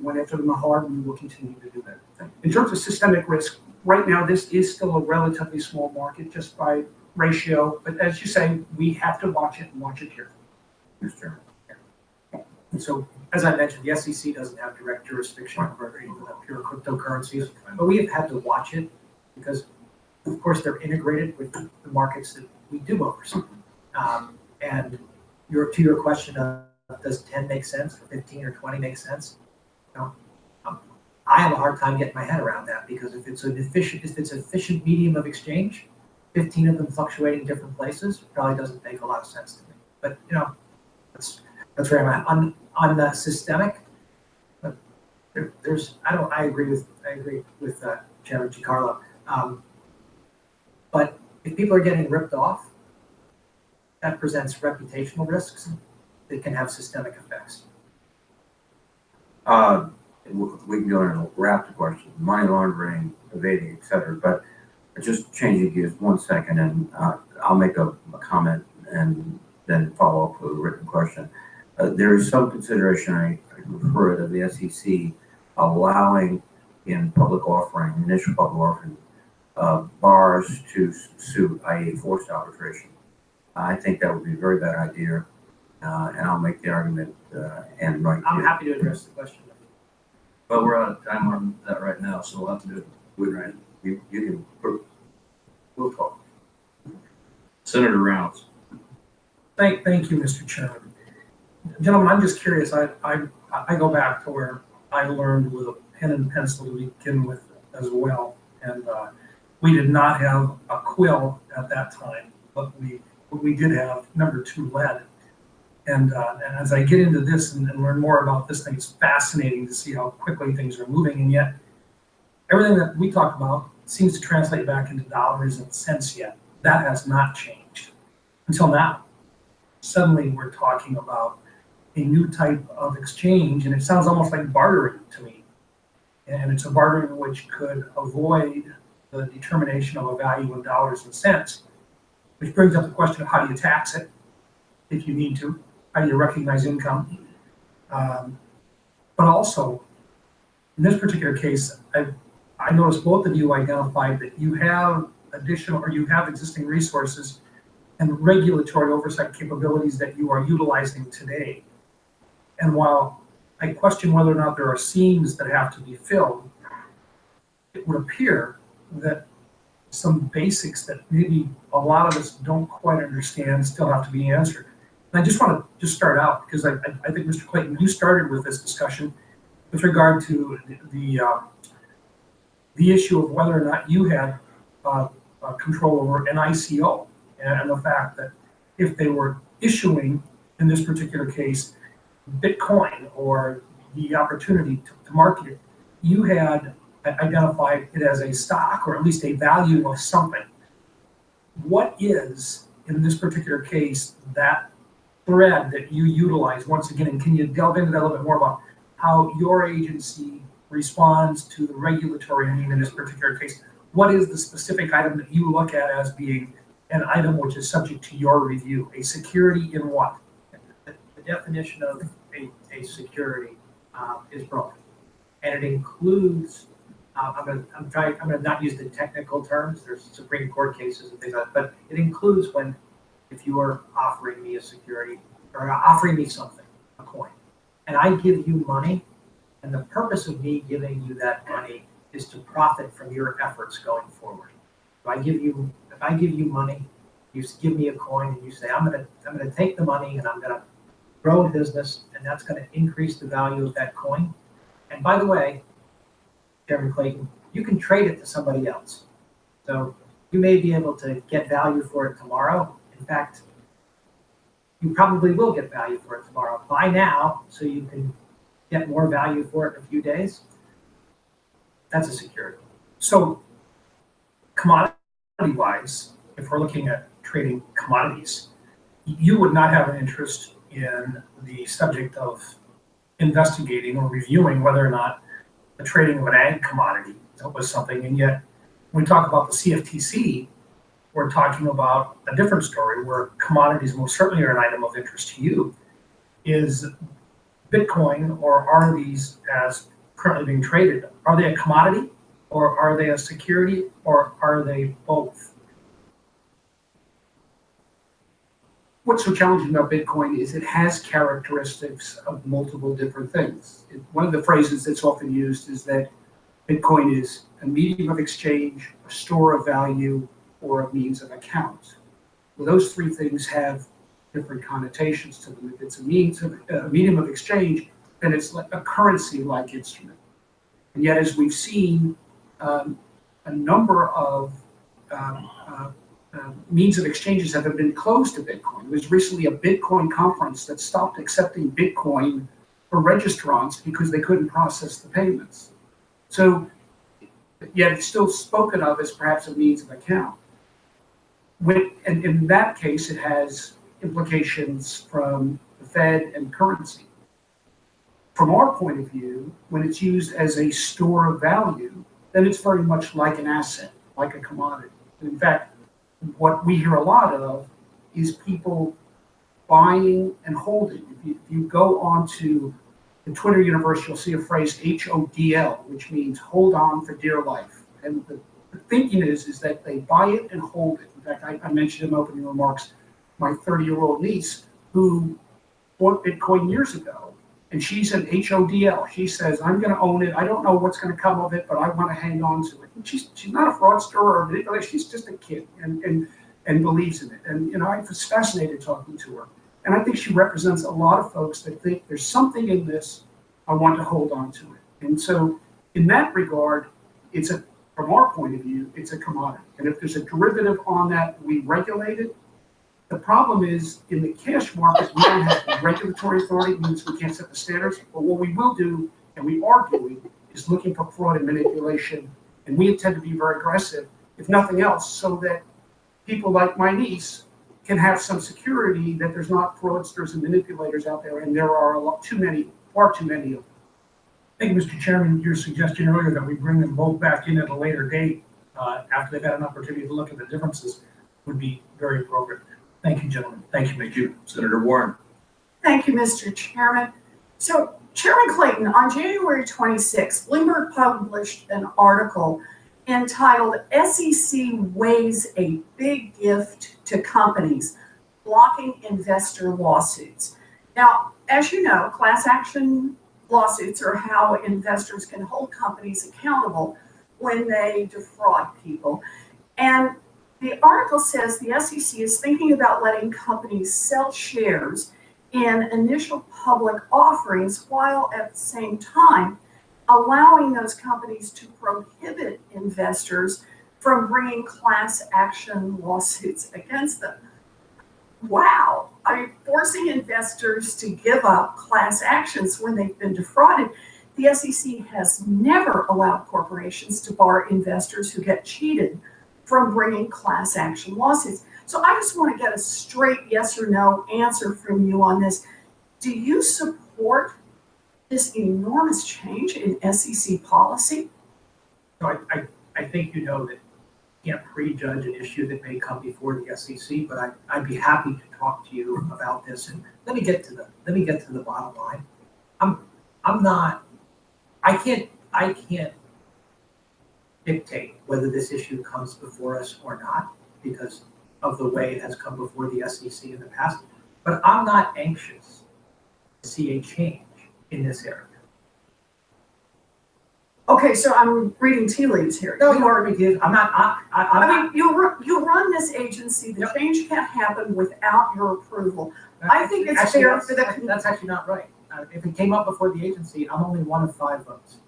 hard, and we will continue to do that. In terms of systemic risk, right now this is still a relatively small market just by ratio, but as you say, we have to watch it and watch it carefully.
Mr. Chairman.
And so, as I mentioned, the SEC doesn't have direct jurisdiction over pure cryptocurrencies, but we have had to watch it because, of course, they're integrated with the markets that we do oversee. And to your question of does 10 make sense or 15 or 20 make sense? I have a hard time getting my head around that because if it's an efficient medium of exchange, 15 of them fluctuating in different places probably doesn't make a lot of sense to me. But that's where I'm at. On the systemic, I agree with Chairman Giancarlo. But if people are getting ripped off, that presents reputational risks that can have systemic effects.
We can go in and wrap the question, money laundering, evading, et cetera, but just changing gears 1 second, and I'll make a comment and then follow up with a written question. There is some consideration, I refer to the SEC allowing in public offering, initial public offering, bars to sue, i.e. forced arbitration. I think that would be a very bad idea, and I'll make the argument and right
I'm happy to address the question.
But we're out of time on that right now, so we'll have to do it.
with you can we'll talk.
Senator Rounds.
Thank you, Mr. Chairman. Gentlemen, I'm just curious. I go back to where I learned with a pen and pencil to begin with as well, and we did not have a quill at that time, but we did have number 2 lead. And as I get into this and learn more about this thing, it's fascinating to see how quickly things are moving, and yet everything that we talk about seems to translate back into dollars and cents yet. That has not changed until now. Suddenly we're talking about a new type of exchange, and it sounds almost like bartering to me. And it's a bartering which could avoid the determination of a value in dollars and cents, which brings up the question of how do you tax it if you need to? How do you recognize income? But also, in this particular case, I noticed both of you identified that you have existing resources and regulatory oversight capabilities that you are utilizing today. And while I question whether or not there are seams that have to be filled, it would appear that some basics that maybe a lot of us don't quite understand still have to be answered. And I just want to just start out because I think, Mr. Clayton, you started with this discussion with regard to the issue of whether or not you had control over an ICO, and the fact that if they were issuing, in this particular case, Bitcoin or the opportunity to market it, you had identified it as a stock or at least a value of something. What is, in this particular case, that thread that you utilize once again? And can you delve into that a little bit more about how your agency responds to the regulatory need in this particular case? What is the specific item that you look at as being an item which is subject to your review? A security in what?
The definition of a security is broad, and it includes. I'm going to not use the technical terms. There's Supreme Court cases and things like that, but it includes if you are offering me a security or offering me something, a coin, and I give you money, and the purpose of me giving you that money is to profit from your efforts going forward. If I give you money, you give me a coin and you say, I'm gonna take the money and I'm gonna grow a business and that's gonna increase the value of that coin. And by the way, Chairman Clayton, you can trade it to somebody else. So you may be able to get value for it tomorrow. In fact, you probably will get value for it tomorrow. Buy now so you can get more value for it in a few days. That's a security.
So commodity-wise, if we're looking at trading commodities, you would not have an interest in the subject of investigating or reviewing whether or not the trading of an ag commodity was something. And yet, when we talk about the CFTC, we're talking about a different story where commodities most certainly are an item of interest to you. Is Bitcoin, or are these as currently being traded, are they a commodity or are they a security or are they both?
What's so challenging about Bitcoin is it has characteristics of multiple different things. One of the phrases that's often used is that Bitcoin is a medium of exchange, a store of value, or a means of account. Well, those three things have different connotations to them. If it's a medium of exchange, then it's like a currency-like instrument. And yet, as we've seen, a number of means of exchanges have been closed to Bitcoin. There was recently a Bitcoin conference that stopped accepting Bitcoin for registrants because they couldn't process the payments. So, yet it's still spoken of as perhaps a means of account. And in that case, it has implications from the Fed and currency. From our point of view, when it's used as a store of value, then it's very much like an asset, like a commodity. And in fact, what we hear a lot of is people buying and holding. If you go onto the Twitter universe, you'll see a phrase HODL, which means hold on for dear life. And the thinking is that they buy it and hold it. In fact, I mentioned in opening remarks my 30-year-old niece who bought Bitcoin years ago, and she's an HODL. She says, I'm going to own it. I don't know what's going to come of it, but I want to hang on to it. And she's not a fraudster or a manipulator. She's just a kid and believes in it. And, I was fascinated talking to her. And I think she represents a lot of folks that think there's something in this, I want to hold on to it. And so in that regard, from our point of view, it's a commodity. And if there's a derivative on that, we regulate it. The problem is in the cash market, we don't have the regulatory authority, it means we can't set the standards. But what we will do, and we are doing, is looking for fraud and manipulation. And we intend to be very aggressive, if nothing else, so that people like my niece can have some security that there's not fraudsters and manipulators out there, and there are far too many of them.
Thank you, Mr. Chairman. Your suggestion earlier that we bring them both back in at a later date after they've had an opportunity to look at the differences would be very appropriate. Thank you, gentlemen. Thank you, Major.
Senator Warren.
Thank you, Mr. Chairman. So, Chairman Clayton, on January 26, Bloomberg published an article entitled SEC Weighs a Big Gift to Companies, Blocking Investor Lawsuits. Now, as you know, class action lawsuits are how investors can hold companies accountable when they defraud people. And the article says the SEC is thinking about letting companies sell shares in initial public offerings while at the same time allowing those companies to prohibit investors from bringing class action lawsuits against them. Wow, are you forcing investors to give up class actions when they've been defrauded? The SEC has never allowed corporations to bar investors who get cheated from bringing class action lawsuits. So I just want to get a straight yes or no answer from you on this. Do you support this enormous change in SEC policy?
So I think you know that you can't prejudge an issue that may come before the SEC, but I'd be happy to talk to you about this. And let me get to the bottom line. I can't dictate whether this issue comes before us or not because of the way it has come before the SEC in the past. But I'm not anxious to see a change in this area.
Okay, so I'm reading tea leaves here.
No, you are, because I'm not,
I mean, you run this agency, the change can't happen without your approval. I think it's
Actually,
fair for the,
that's actually not right. If it came up before the agency, I'm only one of 5 votes.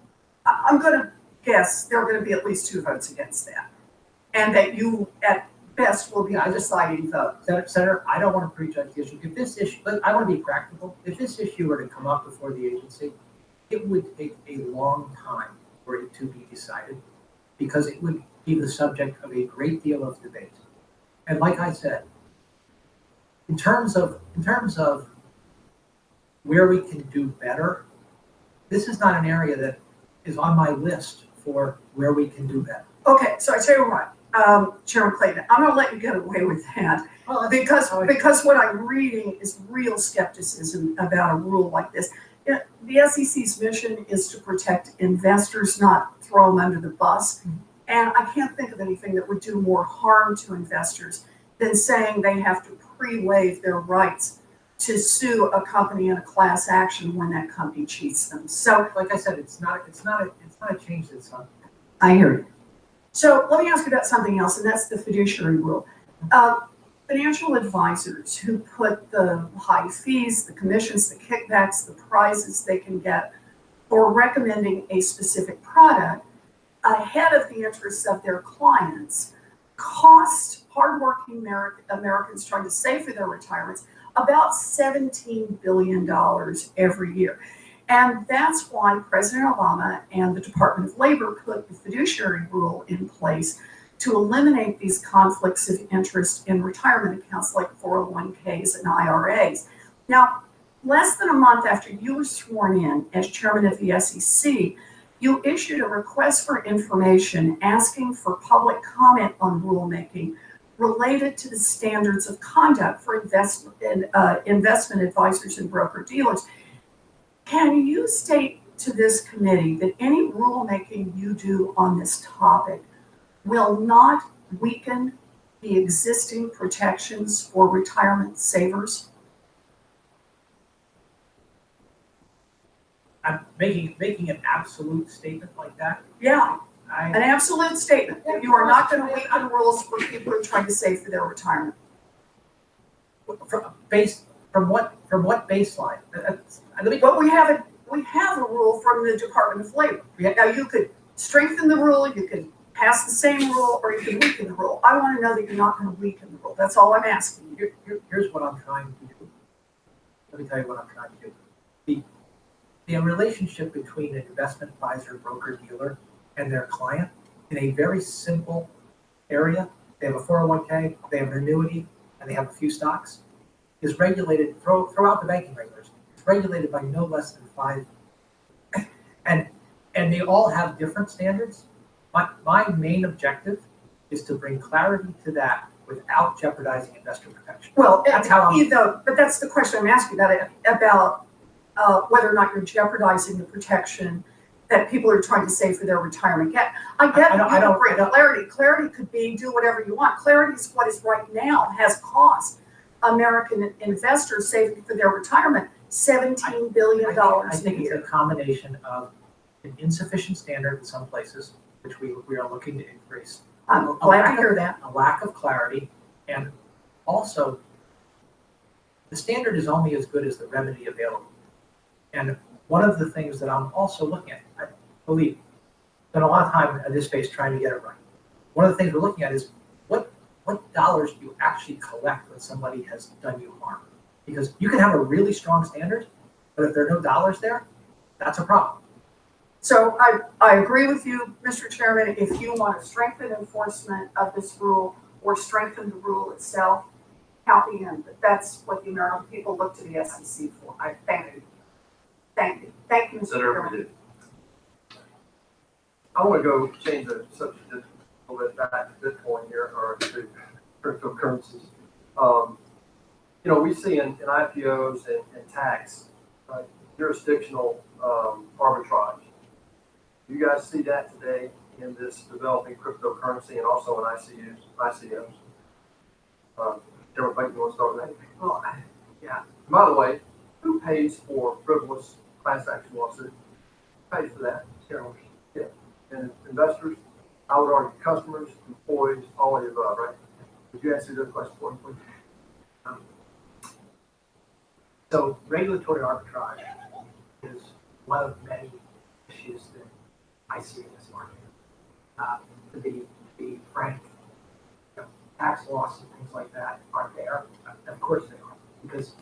I'm gonna guess there are gonna be at least 2 votes against that. And that you, at best, will be the deciding vote.
Senator, I don't want to prejudge the issue. If this issue, but I want to be practical. If this issue were to come up before the agency, it would take a long time for it to be decided because it would be the subject of a great deal of debate. And like I said, in terms of where we can do better, this is not an area that is on my list for where we can do better.
Okay, so I tell you what, Chairman Clayton, I'm gonna let you get away with that.
Well,
Because what I'm reading is real skepticism about a rule like this. The SEC's mission is to protect investors, not throw them under the bus. And I can't think of anything that would do more harm to investors than saying they have to pre-waive their rights to sue a company in a class action when that company cheats them. So,
like I said, it's not a change that's on.
I hear you. So let me ask you about something else, and that's the fiduciary rule. Financial advisors who put the high fees, the commissions, the kickbacks, the prizes they can get for recommending a specific product ahead of the interests of their clients cost hardworking Americans trying to save for their retirements about $17 billion every year. And that's why President Obama and the Department of Labor put the fiduciary rule in place to eliminate these conflicts of interest in retirement accounts like 401ks and IRAs. Now, less than a month after you were sworn in as chairman of the SEC, you issued a request for information asking for public comment on rulemaking related to the standards of conduct for investment advisors and broker-dealers. Can you state to this committee that any rulemaking you do on this topic will not weaken the existing protections for retirement savers?
I'm making an absolute statement like that.
Yeah, an absolute statement. You are not going to weaken rules for people who are trying to save for their retirement.
From what baseline?
Well, we have a rule from the Department of Labor. Now you could strengthen the rule, you could pass the same rule, or you can weaken the rule. I want to know that you're not going to weaken the rule. That's all I'm asking you.
Here's what I'm trying to do. Let me tell you what I'm trying to do. The relationship between an investment advisor, broker, dealer, and their client in a very simple area, they have a 401k, they have an annuity, and they have a few stocks, is regulated throughout the banking regulators. It's regulated by no less than 5. And they all have different standards. My main objective is to bring clarity to that without jeopardizing investor protection.
Well,
that's how
but that's the question I'm asking about whether or not you're jeopardizing the protection that people are trying to save for their retirement. I don't bring clarity. Clarity could be do whatever you want. Clarity is what is right now has cost American investors saving for their retirement $17 billion
I think it's a combination of an insufficient standard in some places, which we are looking to increase.
I'm glad to hear that.
A lack of clarity, and also the standard is only as good as the remedy available. And one of the things that I'm also looking at, I believe, spent a lot of time in this space trying to get it right. One of the things we're looking at is what dollars do you actually collect when somebody has done you harm? Because you can have a really strong standard, but if there are no dollars there, that's a problem.
So I agree with you, Mr. Chairman. If you want to strengthen enforcement of this rule or strengthen the rule itself, count me in. But that's what the American people look to the SEC for. I thank you. Thank you. Thank you, Mr. Chairman.
I want to go change the subject a little bit back to Bitcoin here, or to cryptocurrencies. We see in IPOs and tax jurisdictional arbitrage. You guys see that today in this developing cryptocurrency and also in ICOs. Chairman Clayton, you want to start with that?
Well, yeah.
By the way, who pays for frivolous class action lawsuit? Who pays for that? Shareholders. Yeah. and investors, I would argue customers, employees, all of the above, right? Would you answer those questions for me, please?
So regulatory arbitrage is one of many issues that I see in this market. To be frank, tax laws and things like that are there. Of course they are, because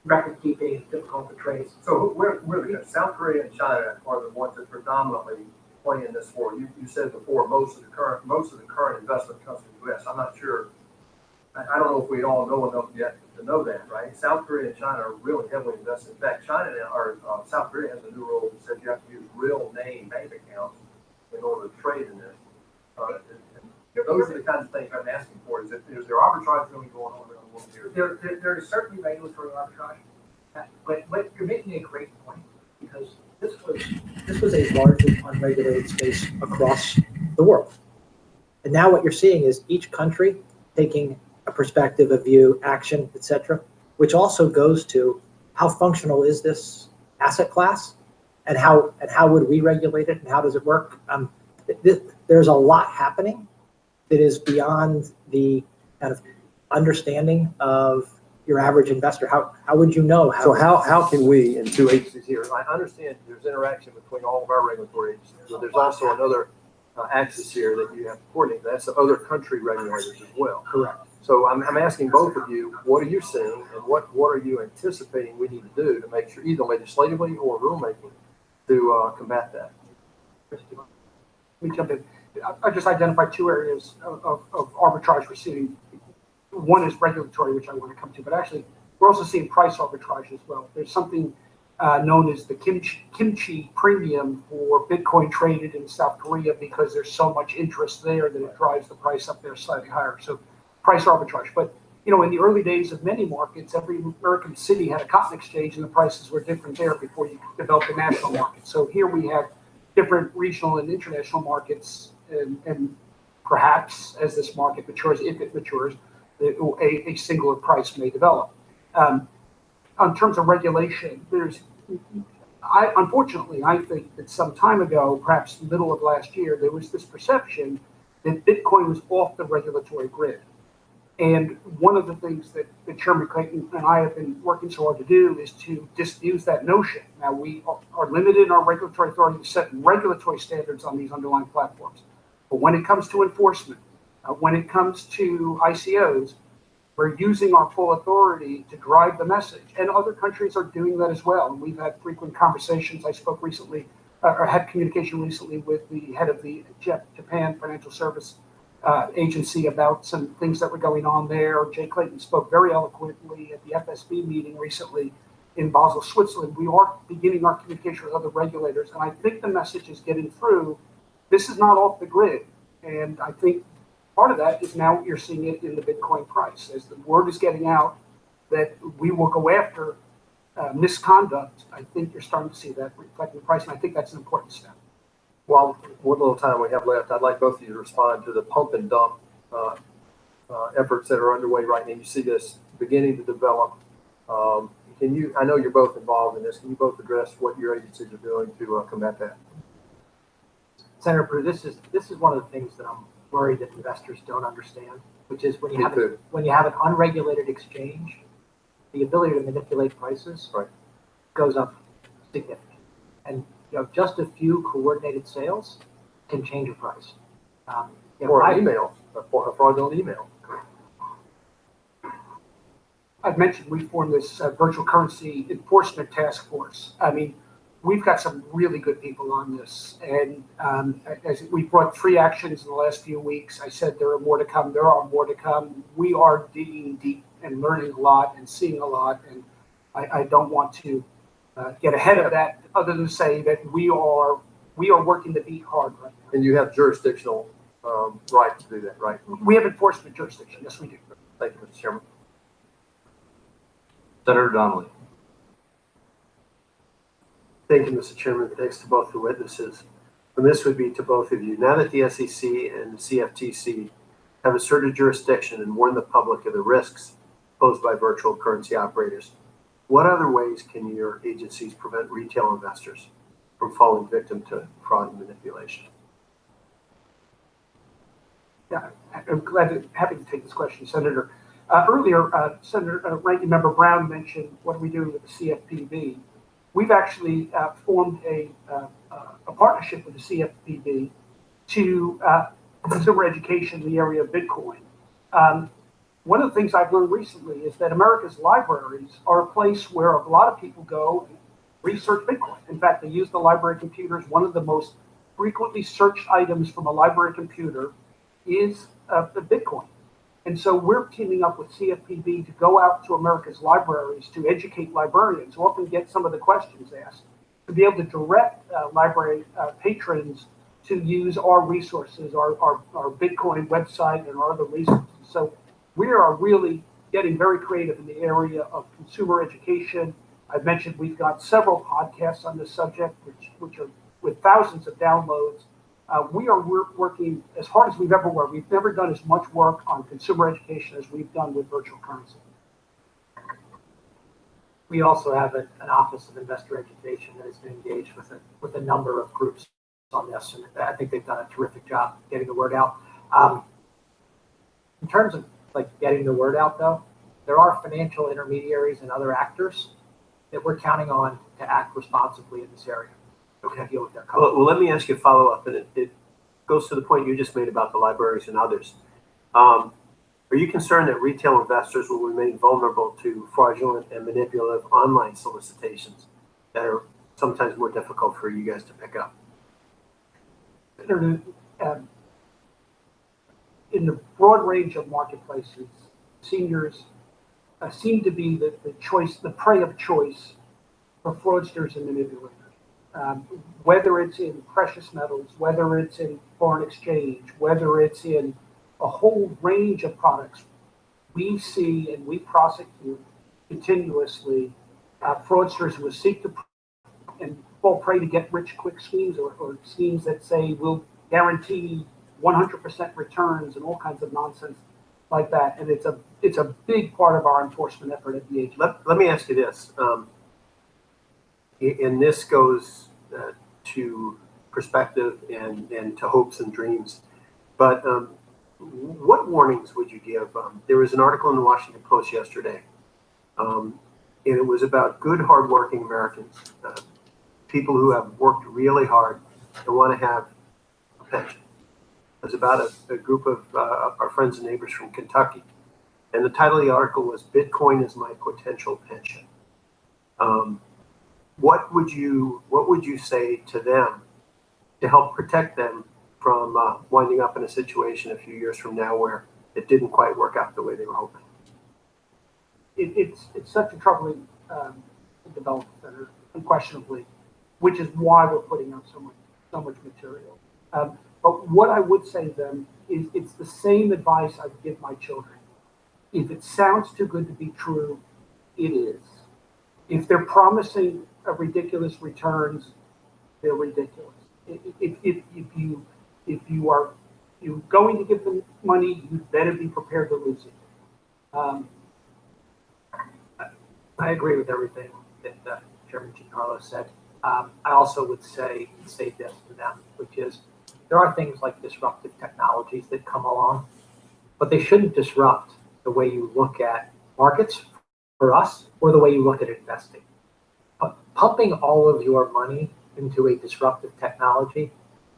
record keeping is difficult to trace.
So where the South Korea and China are the ones that predominantly play in this war. You said before most of the current investment comes from the U.S. I'm not sure. I don't know if we all know enough yet to know that, right? South Korea and China are really heavily invested. In fact, South Korea has a new rule that says you have to use real name bank accounts in order to trade in this. And those are the kinds of things I'm asking for. Is there arbitrage really going on around the world here?
There is certainly regulatory arbitrage, but you're making a great point, because this was a largely unregulated space across the world. And now what you're seeing is each country taking a perspective, a view, action, etc., which also goes to how functional is this asset class, and how would we regulate it, and how does it work? There's a lot happening that is beyond the kind of understanding of your average investor. How would you know?
So how can we, in two agencies here, I understand there's interaction between all of our regulatory agencies, but there's also another axis here that you have to coordinate. That's the other country regulators as well.
Correct.
So I'm asking both of you, what are you seeing, and what are you anticipating we need to do to make sure, either legislatively or rulemaking, to combat that?
Let me jump in. I just identified two areas of arbitrage we're seeing. One is regulatory, which I want to come to, but actually we're also seeing price arbitrage as well. There's something known as the kimchi premium for Bitcoin traded in South Korea, because there's so much interest there that it drives the price up there slightly higher. So price arbitrage. But in the early days of many markets, every American city had a cotton exchange, and the prices were different there before you developed the national market. So here we have different regional and international markets, and perhaps as this market matures, if it matures, a singular price may develop. In terms of regulation, unfortunately, I think that some time ago, perhaps middle of last year, there was this perception that Bitcoin was off the regulatory grid. And one of the things that Chairman Clayton and I have been working so hard to do is to disabuse that notion. Now, we are limited in our regulatory authority to set regulatory standards on these underlying platforms. But when it comes to enforcement, when it comes to ICOs, we're using our full authority to drive the message. And other countries are doing that as well. And we've had frequent conversations. I spoke recently, or had communication recently with the head of the Japan Financial Service Agency about some things that were going on there. Jay Clayton spoke very eloquently at the FSB meeting recently in Basel, Switzerland. We are beginning our communication with other regulators, and I think the message is getting through. This is not off the grid, and I think part of that is now you're seeing it in the Bitcoin price. As the word is getting out that we will go after misconduct, I think you're starting to see that reflect in the price, and I think that's an important step.
Well, what little time we have left, I'd like both of you to respond to the pump and dump efforts that are underway right now. You see this beginning to develop. I know you're both involved in this. Can you both address what your agencies are doing to combat that?
Senator Brew, this is one of the things that I'm worried that investors don't understand, which is when you have an unregulated exchange, the ability to manipulate prices goes up significantly. And just a few coordinated sales can change a price.
Or an email, a fraudulent email.
I've mentioned we formed this virtual currency enforcement task force. I mean, we've got some really good people on this. And as we brought 3 actions in the last few weeks, I said there are more to come. There are more to come. We are digging deep and learning a lot and seeing a lot. And I don't want to get ahead of that, other than say that we are working the beat hard right now.
And you have jurisdictional right to do that, right?
We have enforcement jurisdiction. Yes, we do.
Thank you, Mr. Chairman.
Senator Donnelly.
Thank you, Mr. Chairman. Thanks to both the witnesses. And this would be to both of you. Now that the SEC and the CFTC have asserted jurisdiction and warned the public of the risks posed by virtual currency operators, what other ways can your agencies prevent retail investors from falling victim to fraud and manipulation?
Yeah, I'm happy to take this question, Senator. Earlier, Senator Ranking Member Brown mentioned what are we doing with the CFPB. We've actually formed a partnership with the CFPB to consumer education in the area of Bitcoin. One of the things I've learned recently is that America's libraries are a place where a lot of people go and research Bitcoin. In fact, they use the library computers. One of the most frequently searched items from a library computer is the Bitcoin. And so we're teaming up with CFPB to go out to America's libraries to educate librarians, who often get some of the questions asked, to be able to direct library patrons to use our resources, our Bitcoin website and our other resources. So we are really getting very creative in the area of consumer education. I've mentioned we've got several podcasts on this subject, which are with thousands of downloads. We are working as hard as we've ever worked. We've never done as much work on consumer education as we've done with virtual currency.
We also have an Office of Investor Education that has been engaged with a number of groups on this, and I think they've done a terrific job getting the word out. In terms of like getting the word out, though, there are financial intermediaries and other actors that we're counting on to act responsibly in this area. Okay, deal with their
Well, let me ask you a follow-up, and it goes to the point you just made about the libraries and others. Are you concerned that retail investors will remain vulnerable to fraudulent and manipulative online solicitations that are sometimes more difficult for you guys to pick up?
In the broad range of marketplaces, seniors seem to be the prey of choice for fraudsters and manipulators. Whether it's in precious metals, whether it's in foreign exchange, whether it's in a whole range of products, we see and we prosecute continuously fraudsters who seek to and fall prey to get rich quick schemes or schemes that say we'll guarantee 100% returns and all kinds of nonsense like that. And it's a big part of our enforcement effort at the agency.
Let me ask you this. And this goes to perspective and to hopes and dreams. But what warnings would you give? There was an article in the Washington Post yesterday, and it was about good, hardworking Americans, people who have worked really hard and want to have a pension. It was about a group of our friends and neighbors from Kentucky. And the title of the article was "Bitcoin is My Potential Pension." What would you say to them to help protect them from winding up in a situation a few years from now where it didn't quite work out the way they were hoping?
It's such a troubling development, Senator, unquestionably, which is why we're putting out so much material. But what I would say to them is it's the same advice I give my children. If it sounds too good to be true, it is. If they're promising ridiculous returns, they're ridiculous. If you're going to give them money, you better be prepared to lose it.
I agree with everything that Chairman Giancarlo said. I also would say this to them, which is there are things like disruptive technologies that come along, but they shouldn't disrupt the way you look at markets for us or the way you look at investing. Pumping all of your money into a disruptive technology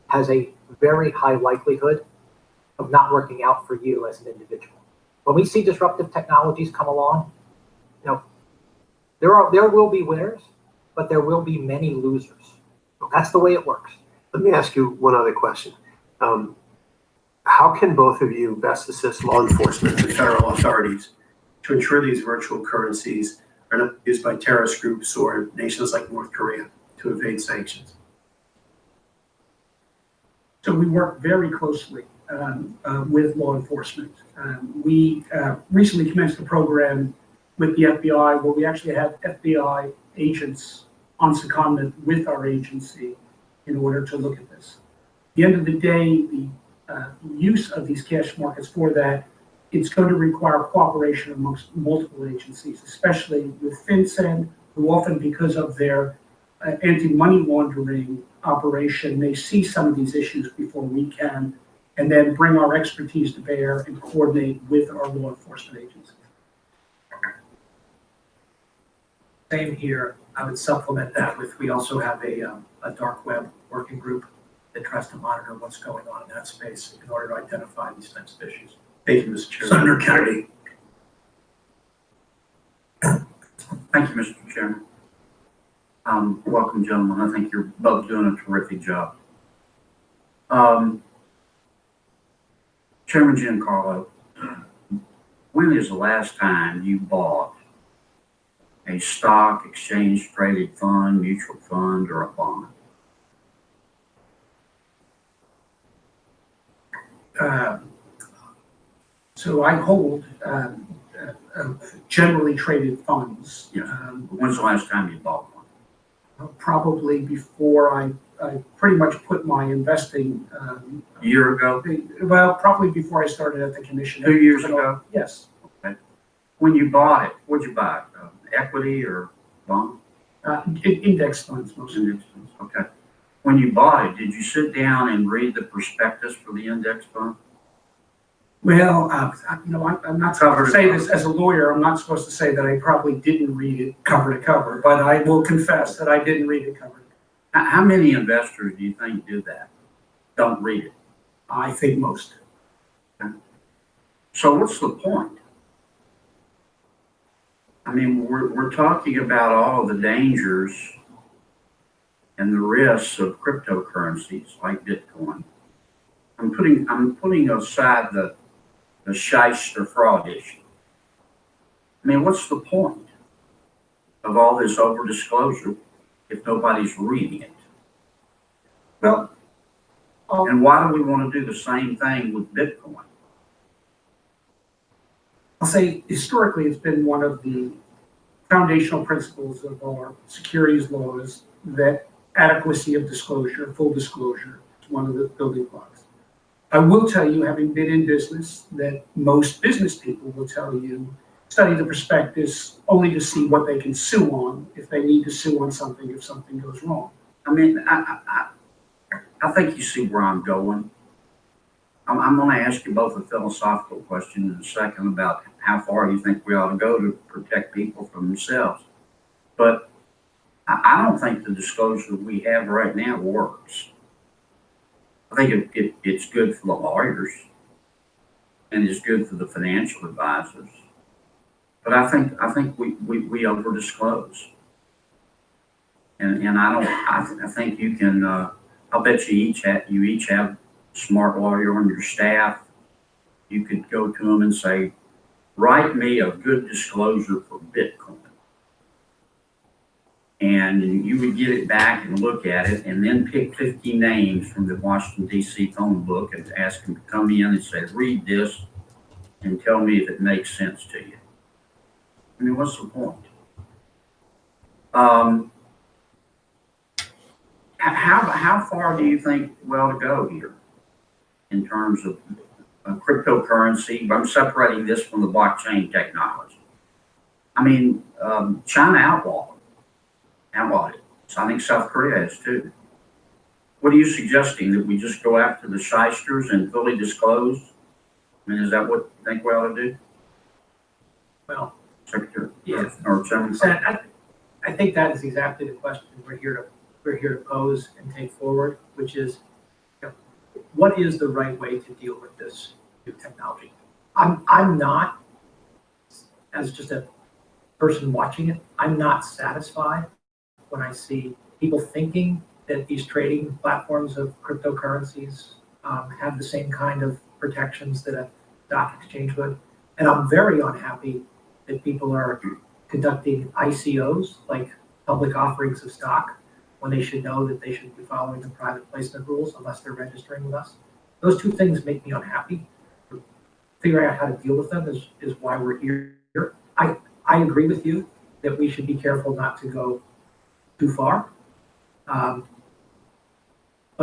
has a very high likelihood of not working out for you as an individual. When we see disruptive technologies come along, there will be winners, but there will be many losers. That's the way it works.
Let me ask you one other question. How can both of you best assist law enforcement and federal authorities to ensure these virtual currencies are not used by terrorist groups or nations like North Korea to evade sanctions?
So we work very closely with law enforcement. We recently commenced a program with the FBI where we actually have FBI agents on secondment with our agency in order to look at this. At the end of the day, the use of these cash markets for that, it's going to require cooperation amongst multiple agencies, especially with FinCEN, who often, because of their
anti-money laundering operation may see some of these issues before we can, and then bring our expertise to bear and coordinate with our law enforcement agencies.
Same here. I would supplement that with, we also have a dark web working group that tries to monitor what's going on in that space in order to identify these types of issues. Thank you, Mr. Chairman.
Senator Kennedy.
Thank you, Mr. Chairman. Welcome, gentlemen. I think you're both doing a terrific job. Chairman Giancarlo, when is the last time you bought a stock, exchange traded fund, mutual fund, or a bond?
So I hold generally traded funds.
Yes. When's the last time you bought one?
Probably before I pretty much put my investing.
A year ago?
Well, probably before I started at the commission.
2 years ago?
Yes.
Okay. When you bought it, what'd you buy? Equity or bond?
Index funds mostly.
Index funds. Okay. When you bought it, did you sit down and read the prospectus for the index fund?
Well, I'm not supposed to say this as a lawyer. I'm not supposed to say that I probably didn't read it cover to cover, but I will confess that I didn't read it cover to cover.
How many investors do you think do that? Don't read it?
I think most.
Okay. So what's the point? I mean, we're talking about all of the dangers and the risks of cryptocurrencies like Bitcoin. I'm putting aside the shyster fraud issue. I mean, what's the point of all this over disclosure if nobody's reading it?
Well,
and why do we want to do the same thing with Bitcoin?
I'll say historically it's been one of the foundational principles of our securities laws that adequacy of disclosure, full disclosure, is one of the building blocks. I will tell you, having been in business, that most business people will tell you, study the prospectus only to see what they can sue on if they need to sue on something if something goes wrong.
I mean, I think you see where I'm going. I'm going to ask you both a philosophical question in a second about how far you think we ought to go to protect people from themselves. But I don't think the disclosure we have right now works. I think it's good for the lawyers and it's good for the financial advisors. But I think we over disclose. And I think you can, I'll bet you each have a smart lawyer on your staff. You could go to them and say, write me a good disclosure for Bitcoin. And you would get it back and look at it and then pick 50 names from the Washington, D.C. phone book and ask them to come in and say, read this and tell me if it makes sense to you. I mean, what's the point? How far do you think we ought to go here in terms of cryptocurrency? I'm separating this from the blockchain technology. I mean, China outlawed it. So I think South Korea has too. What are you suggesting, that we just go after the shysters and fully disclose? I mean, is that what you think we ought to do?
Well,
Secretary,
yes.
Or Chairman?
I think that is exactly the question we're here to pose and take forward, which is, what is the right way to deal with this new technology? I'm not, as just a person watching it, I'm not satisfied when I see people thinking that these trading platforms of cryptocurrencies have the same kind of protections that a stock exchange would. And I'm very unhappy that people are conducting ICOs, like public offerings of stock, when they should know that they should be following the private placement rules unless they're registering with us. Those two things make me unhappy. Figuring out how to deal with them is why we're here. I agree with you that we should be careful not to go too far. But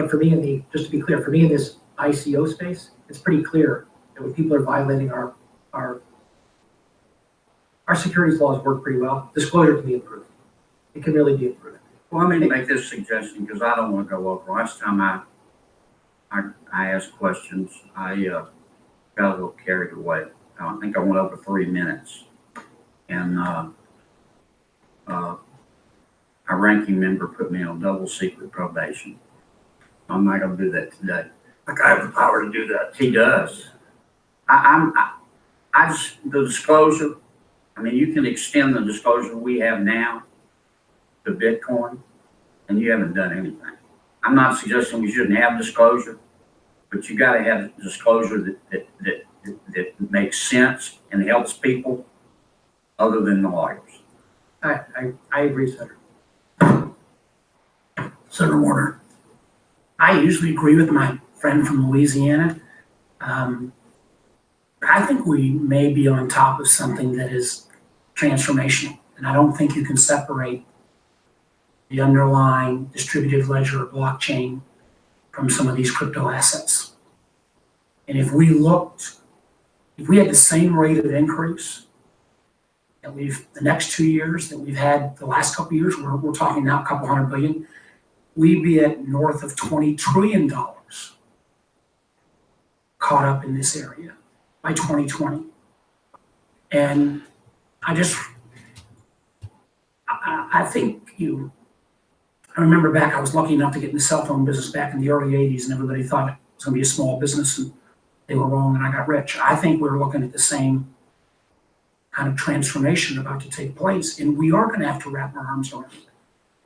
for me, just to be clear, for me in this ICO space, it's pretty clear that when people are violating our securities laws work pretty well. Disclosure can be improved. It can really be improved.
Well, let me make this suggestion because I don't want to go over. Last time I asked questions, I got a little carried away. I think I went over 3 minutes. And our ranking member put me on double secret probation. I'm not going to do that today.
Like I have the power to do that.
He does. The disclosure, I mean, you can extend the disclosure we have now to Bitcoin, and you haven't done anything. I'm not suggesting we shouldn't have disclosure, but you got to have disclosure that makes sense and helps people other than the lawyers.
I agree, Senator.
Senator Warner, I usually agree with my friend from Louisiana. I think we may be on top of something that is transformational, and I don't think you can separate the underlying distributed ledger or blockchain from some of these crypto assets. And if we had the same rate of increase that the next 2 years that we've had the last couple of years, we're talking now a couple $100 billion, we'd be at north of $20 trillion caught up in this area by 2020. And I think I remember back, I was lucky enough to get in the cell phone business back in the early 80s, and everybody thought it was going to be a small business, and they were wrong, and I got rich. I think we're looking at the same kind of transformation about to take place, and we are going to have to wrap our arms around it.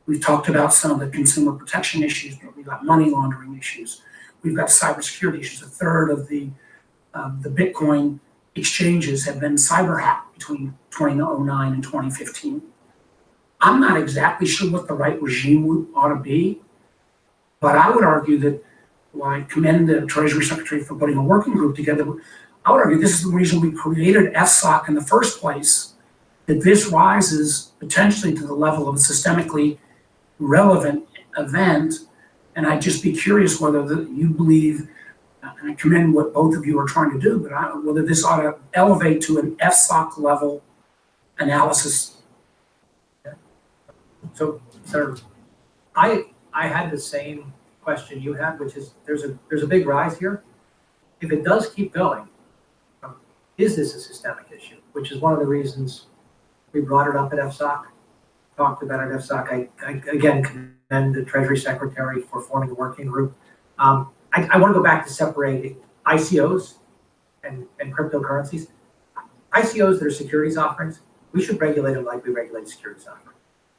We've talked about some of the consumer protection issues, but we've got money laundering issues. We've got cybersecurity issues. A third of the Bitcoin exchanges have been cyber hacked between 2009 and 2015. I'm not exactly sure what the right regime ought to be, but I would argue that, while I commend the Treasury Secretary for putting a working group together, I would argue this is the reason we created FSOC in the first place, that this rises potentially to the level of a systemically relevant event. And I'd just be curious whether you believe, and I commend what both of you are trying to do, but whether this ought to elevate to an FSOC level analysis.
So, sir, I had the same question you had, which is there's a big rise here. If it does keep going, is this a systemic issue? Which is one of the reasons we brought it up at FSOC, talked about it at FSOC. I again commend the Treasury Secretary for forming a working group. I want to go back to separating ICOs and cryptocurrencies. ICOs that are securities offerings, we should regulate them like we regulate securities offerings.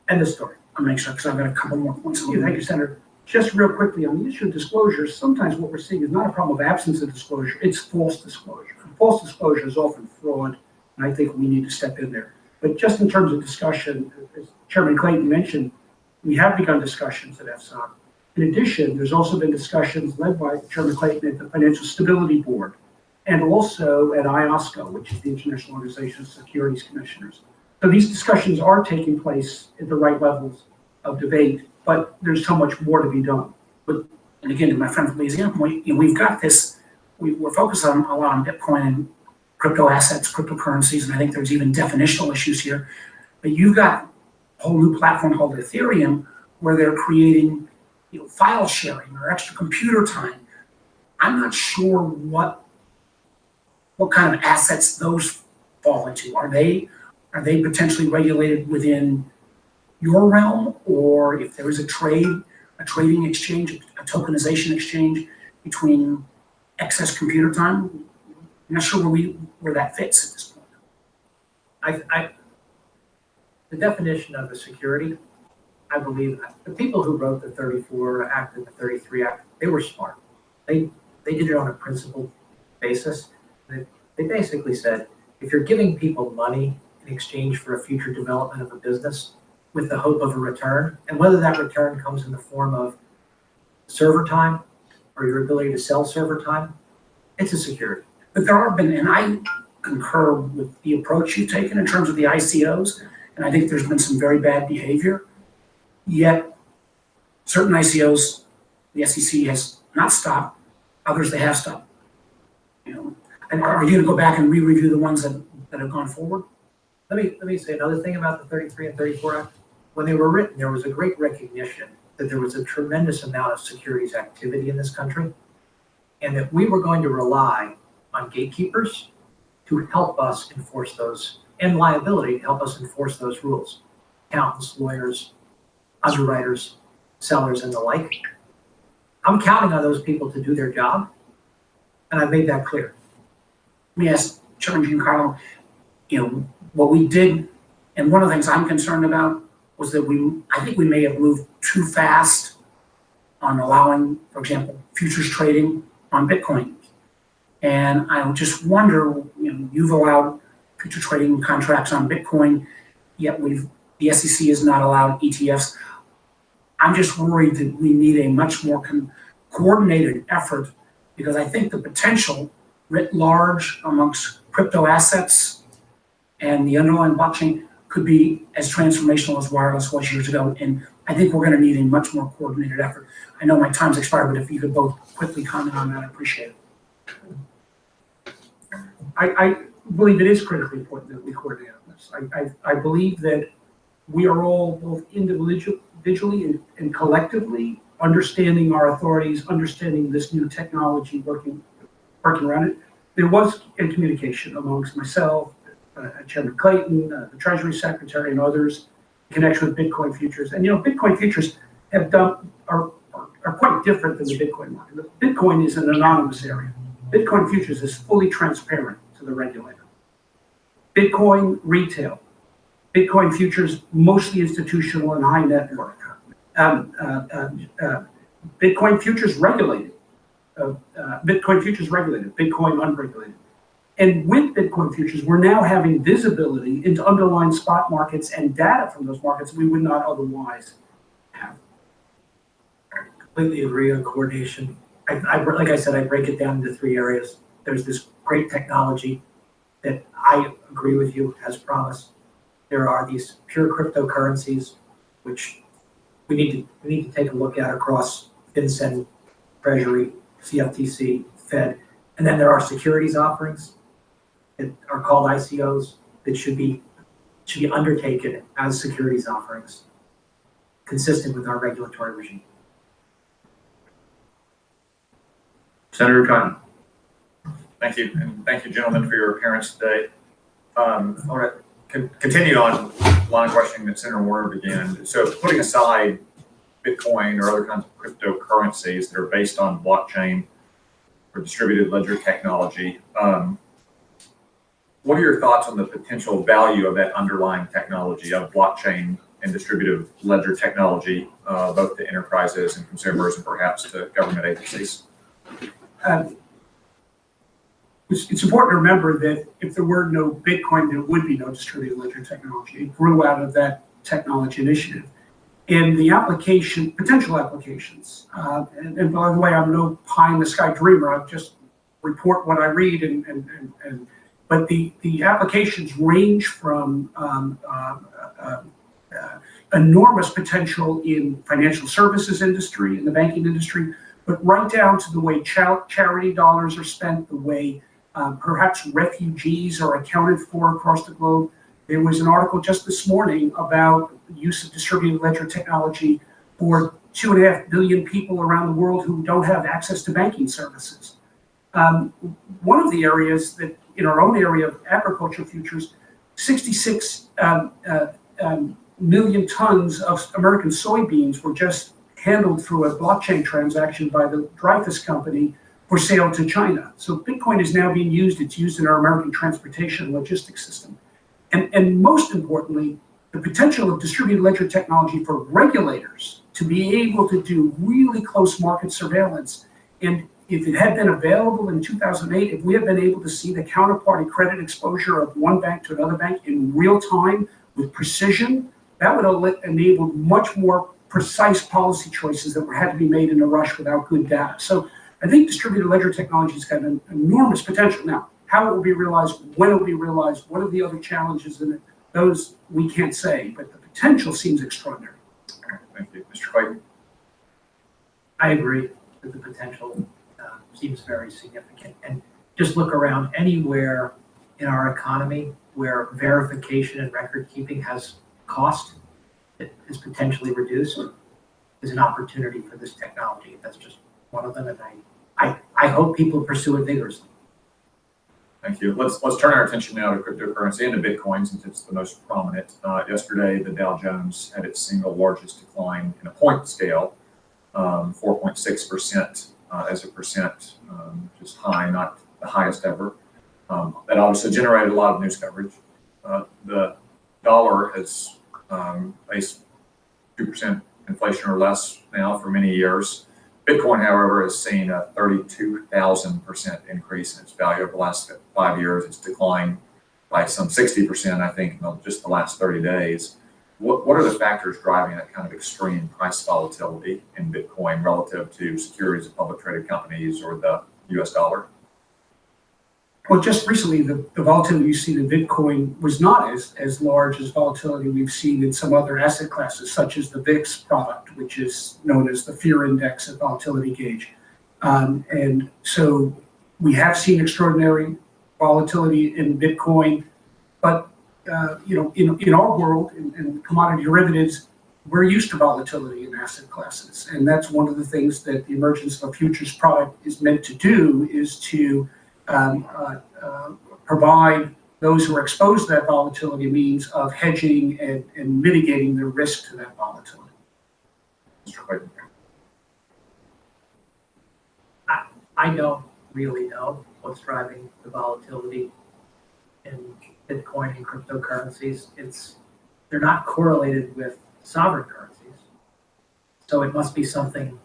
End of story.
I'll make sure, because I've got a couple more points.
Thank you, Senator. Just real quickly on the issue of disclosure, sometimes what we're seeing is not a problem of absence of disclosure, it's false disclosure. And false disclosure is often fraud, and I think we need to step in there. But just in terms of discussion, as Chairman Clayton mentioned, we have begun discussions at FSOC. In addition, there's also been discussions led by Chairman Clayton at the Financial Stability Board, and also at IOSCO, which is the International Organization of Securities Commissioners. So these discussions are taking place at the right levels of debate, but there's so much more to be done.
And again, to my friend from Louisiana point, we've got this, we're focused on a lot on Bitcoin and crypto assets, cryptocurrencies, and I think there's even definitional issues here. But you've got a whole new platform called Ethereum, where they're creating file sharing or extra computer time. I'm not sure what kind of assets those fall into. Are they potentially regulated within your realm, or if there is a trading exchange, a tokenization exchange between excess computer time? I'm not sure where that fits at this point.
The definition of a security, I believe the people who wrote the 34 Act and the 33 Act, they were smart. They did it on a principled basis. They basically said, if you're giving people money in exchange for a future development of a business with the hope of a return, and whether that return comes in the form of server time or your ability to sell server time, it's a security.
But there have been, and I concur with the approach you've taken in terms of the ICOs, and I think there's been some very bad behavior. Yet, certain ICOs, the SEC has not stopped. Others, they have stopped. And are you going to go back and re-review the ones that have gone forward?
Let me say another thing about the 33 and 34 Act. when they were written, there was a great recognition that there was a tremendous amount of securities activity in this country, and that we were going to rely on gatekeepers to help us enforce those, and liability to help us enforce those rules. Accountants, lawyers, underwriters, sellers, and the like. I'm counting on those people to do their job, and I've made that clear.
Let me ask Chairman Giancarlo, what we did, and one of the things I'm concerned about was that I think we may have moved too fast on allowing, for example, futures trading on Bitcoin. And I just wonder, you've allowed future trading contracts on Bitcoin, yet the SEC has not allowed ETFs. I'm just worried that we need a much more coordinated effort, because I think the potential writ large amongst crypto assets and the underlying blockchain could be as transformational as wireless was years ago. And I think we're going to need a much more coordinated effort. I know my time's expired, but if you could both quickly comment on that, I appreciate it.
I believe it is critically important that we coordinate on this. I believe that we are all both individually and collectively understanding our authorities, understanding this new technology, working around it. There was a communication amongst myself, Chairman Clayton, the Treasury Secretary, and others in connection with Bitcoin futures. And Bitcoin futures are quite different than the Bitcoin market. Bitcoin is an anonymous area. Bitcoin futures is fully transparent to the regulator. Bitcoin retail, Bitcoin futures mostly institutional and high net worth. Bitcoin futures regulated. Bitcoin futures regulated. Bitcoin unregulated. And with Bitcoin futures, we're now having visibility into underlying spot markets and data from those markets we would not otherwise have.
Completely agree on coordination. Like I said, I break it down into 3 areas. There's this great technology that I agree with you has promise. There are these pure cryptocurrencies, which we need to take a look at across FinCEN, Treasury, CFTC, Fed. And then there are securities offerings that are called ICOs that should be undertaken as securities offerings, consistent with our regulatory regime.
Senator Cotton. Thank you, and thank you, gentlemen, for your appearance today. I want to continue on the line of questioning that Senator Warner began. So putting aside Bitcoin or other kinds of cryptocurrencies that are based on blockchain or distributed ledger technology, what are your thoughts on the potential value of that underlying technology of blockchain and distributed ledger technology, both to enterprises and consumers and perhaps to government agencies?
It's important to remember that if there were no Bitcoin, there would be no distributed ledger technology. It grew out of that technology initiative. And the potential applications, and by the way, I'm no pie in the sky dreamer. I just report what I read, but the applications range from enormous potential in financial services industry, in the banking industry, but right down to the way charity dollars are spent, the way perhaps refugees are accounted for across the globe. There was an article just this morning about the use of distributed ledger technology for 2.5 billion people around the world who don't have access to banking services. One of the areas that, in our own area of agriculture futures, 66 million tons of American soybeans were just handled through a blockchain transaction by the Dreyfus Company for sale to China. So Bitcoin is now being used. It's used in our American transportation logistics system. And most importantly, the potential of distributed ledger technology for regulators to be able to do really close market surveillance. And if it had been available in 2008, if we had been able to see the counterparty credit exposure of one bank to another bank in real time with precision, that would have enabled much more precise policy choices that had to be made in a rush without good data. So I think distributed ledger technology has got an enormous potential. Now, how it will be realized, when it will be realized, what are the other challenges in it, those we can't say, but the potential seems extraordinary.
Thank you. Mr. Clayton?
I agree that the potential seems very significant. And just look around anywhere in our economy where verification and record keeping has cost. that is potentially reduced is an opportunity for this technology. That's just one of them, and I hope people pursue it vigorously.
Thank you. Let's turn our attention now to cryptocurrency and to Bitcoin, since it's the most prominent. Yesterday, the Dow Jones had its single largest decline in a point scale, 4.6% as a percent, which is high, not the highest ever. That obviously generated a lot of news coverage. The dollar has faced 2% inflation or less now for many years. Bitcoin, however, has seen a 32,000% increase in its value over the last 5 years. It's declined by some 60%, I think, in just the last 30 days. What are the factors driving that kind of extreme price volatility in Bitcoin relative to securities of public traded companies or the US dollar?
Well, just recently, the volatility you see in Bitcoin was not as large as volatility we've seen in some other asset classes, such as the VIX product, which is known as the fear index of volatility gauge. And so we have seen extraordinary volatility in Bitcoin, but in our world, in commodity derivatives, we're used to volatility in asset classes. And that's one of the things that the emergence of a futures product is meant to do, is to provide those who are exposed to that volatility means of hedging and mitigating the risk to that volatility.
I don't really know what's driving the volatility in Bitcoin and cryptocurrencies. They're not correlated with sovereign currencies, so it must be something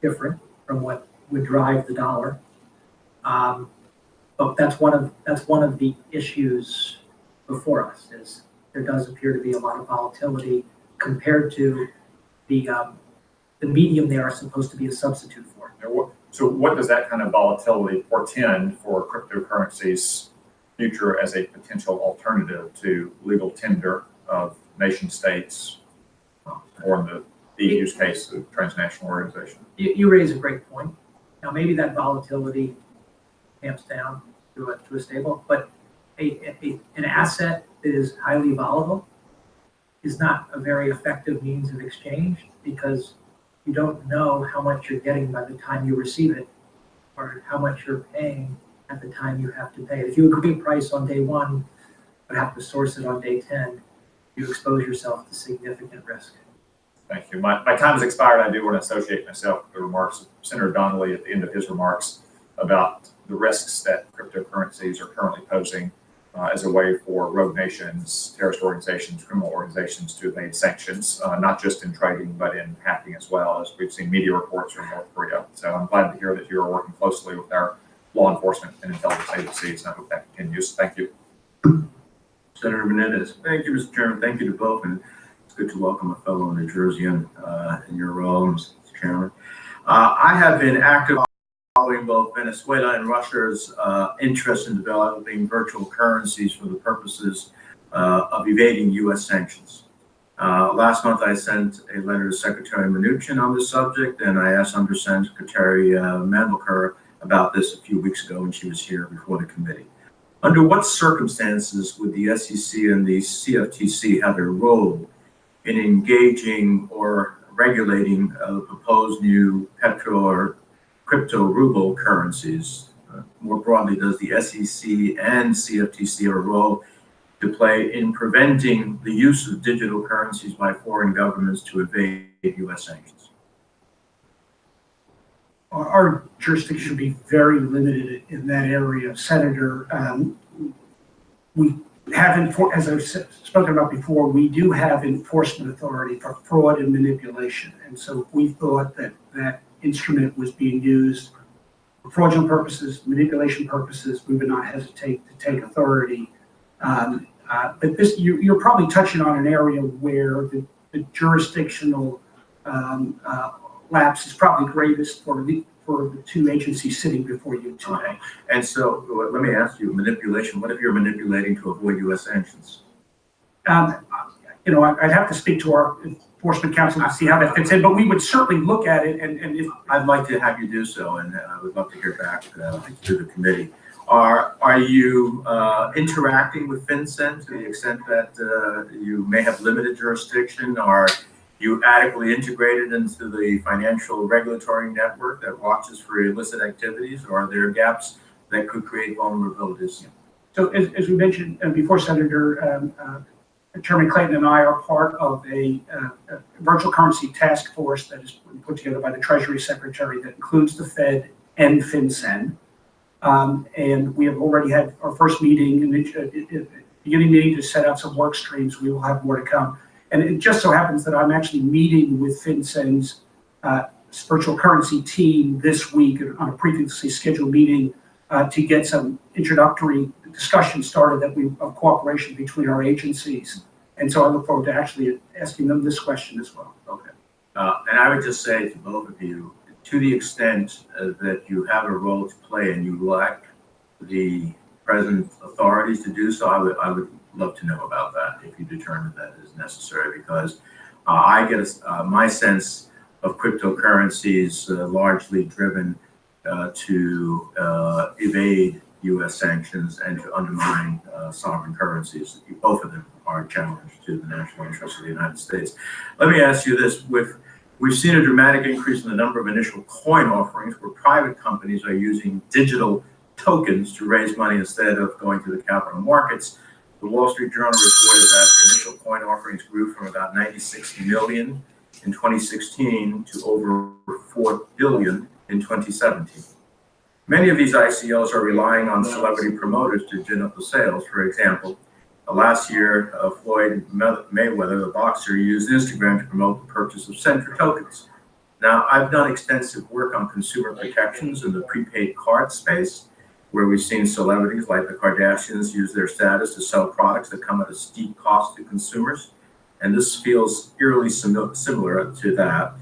different from what would drive the dollar. But that's one of the issues before us, is there does appear to be a lot of volatility compared to the medium they are supposed to be a substitute for.
So what does that kind of volatility portend for cryptocurrencies' future as a potential alternative to legal tender of nation states, or in the EU's case, of transnational organization?
You raise a great point. Now, maybe that volatility tamps down to a stable, but an asset that is highly volatile is not a very effective means of exchange, because you don't know how much you're getting by the time you receive it, or how much you're paying at the time you have to pay it. If you agree a price on day one, but have to source it on day 10, you expose yourself to significant risk.
Thank you. My time has expired. I do want to associate myself with the remarks of Senator Donnelly at the end of his remarks about the risks that cryptocurrencies are currently posing as a way for rogue nations, terrorist organizations, criminal organizations to evade sanctions, not just in trading, but in hacking as well, as we've seen media reports from North Korea. So I'm glad to hear that you are working closely with our law enforcement and intelligence agencies, and I hope that continues. Thank you.
Senator Menendez.
Thank you, Mr. Chairman. Thank you to both, and it's good to welcome a fellow New Jerseyan in your role, Mr. Chairman. I have been active following both Venezuela and Russia's interest in developing virtual currencies for the purposes of evading U.S. sanctions. Last month, I sent a letter to Secretary Mnuchin on this subject, and I asked Undersecretary Mandelker about this a few weeks ago when she was here before the committee. Under what circumstances would the SEC and the CFTC have a role in engaging or regulating the proposed new petro or crypto ruble currencies? More broadly, does the SEC and CFTC have a role to play in preventing the use of digital currencies by foreign governments to evade U.S. sanctions?
Our jurisdiction should be very limited in that area, Senator. We have, as I've spoken about before, we do have enforcement authority for fraud and manipulation. And so we thought that that instrument was being used for fraudulent purposes, manipulation purposes, we would not hesitate to take authority. But this, you're probably touching on an area where the jurisdictional lapse is probably greatest for the two agencies sitting before you today.
And so let me ask you, manipulation, what if you're manipulating to avoid U.S. sanctions?
I'd have to speak to our enforcement counsel to see how that fits in, but we would certainly look at it, and if
I'd like to have you do so, and I would love to hear back to the committee. Are you interacting with FinCEN to the extent that you may have limited jurisdiction? Are you adequately integrated into the financial regulatory network that watches for illicit activities? Or are there gaps that could create vulnerabilities?
So as we mentioned before, Senator, Chairman Clayton and I are part of a virtual currency task force that is put together by the Treasury Secretary that includes the Fed and FinCEN. And we have already had our first meeting, beginning meeting to set out some work streams. We will have more to come. And it just so happens that I'm actually meeting with FinCEN's virtual currency team this week on a previously scheduled meeting to get some introductory discussion started of cooperation between our agencies. And so I look forward to actually asking them this question as well.
Okay. And I would just say to both of you, to the extent that you have a role to play and you lack the present authorities to do so, I would love to know about that if you determine that is necessary, because I get my sense of cryptocurrencies largely driven to evade U.S. sanctions and to undermine sovereign currencies. Both of them are a challenge to the national interest of the United States. Let me ask you this. We've seen a dramatic increase in the number of initial coin offerings where private companies are using digital tokens to raise money instead of going to the capital markets. The Wall Street Journal reported that the initial coin offerings grew from about 96 million in 2016 to over 4 billion in 2017. Many of these ICOs are relying on celebrity promoters to gin up the sales. For example, last year, Floyd Mayweather, the boxer, used Instagram to promote the purchase of Centra tokens. Now, I've done extensive work on consumer protections in the prepaid card space, where we've seen celebrities like the Kardashians use their status to sell products that come at a steep cost to consumers. And this feels eerily similar to that,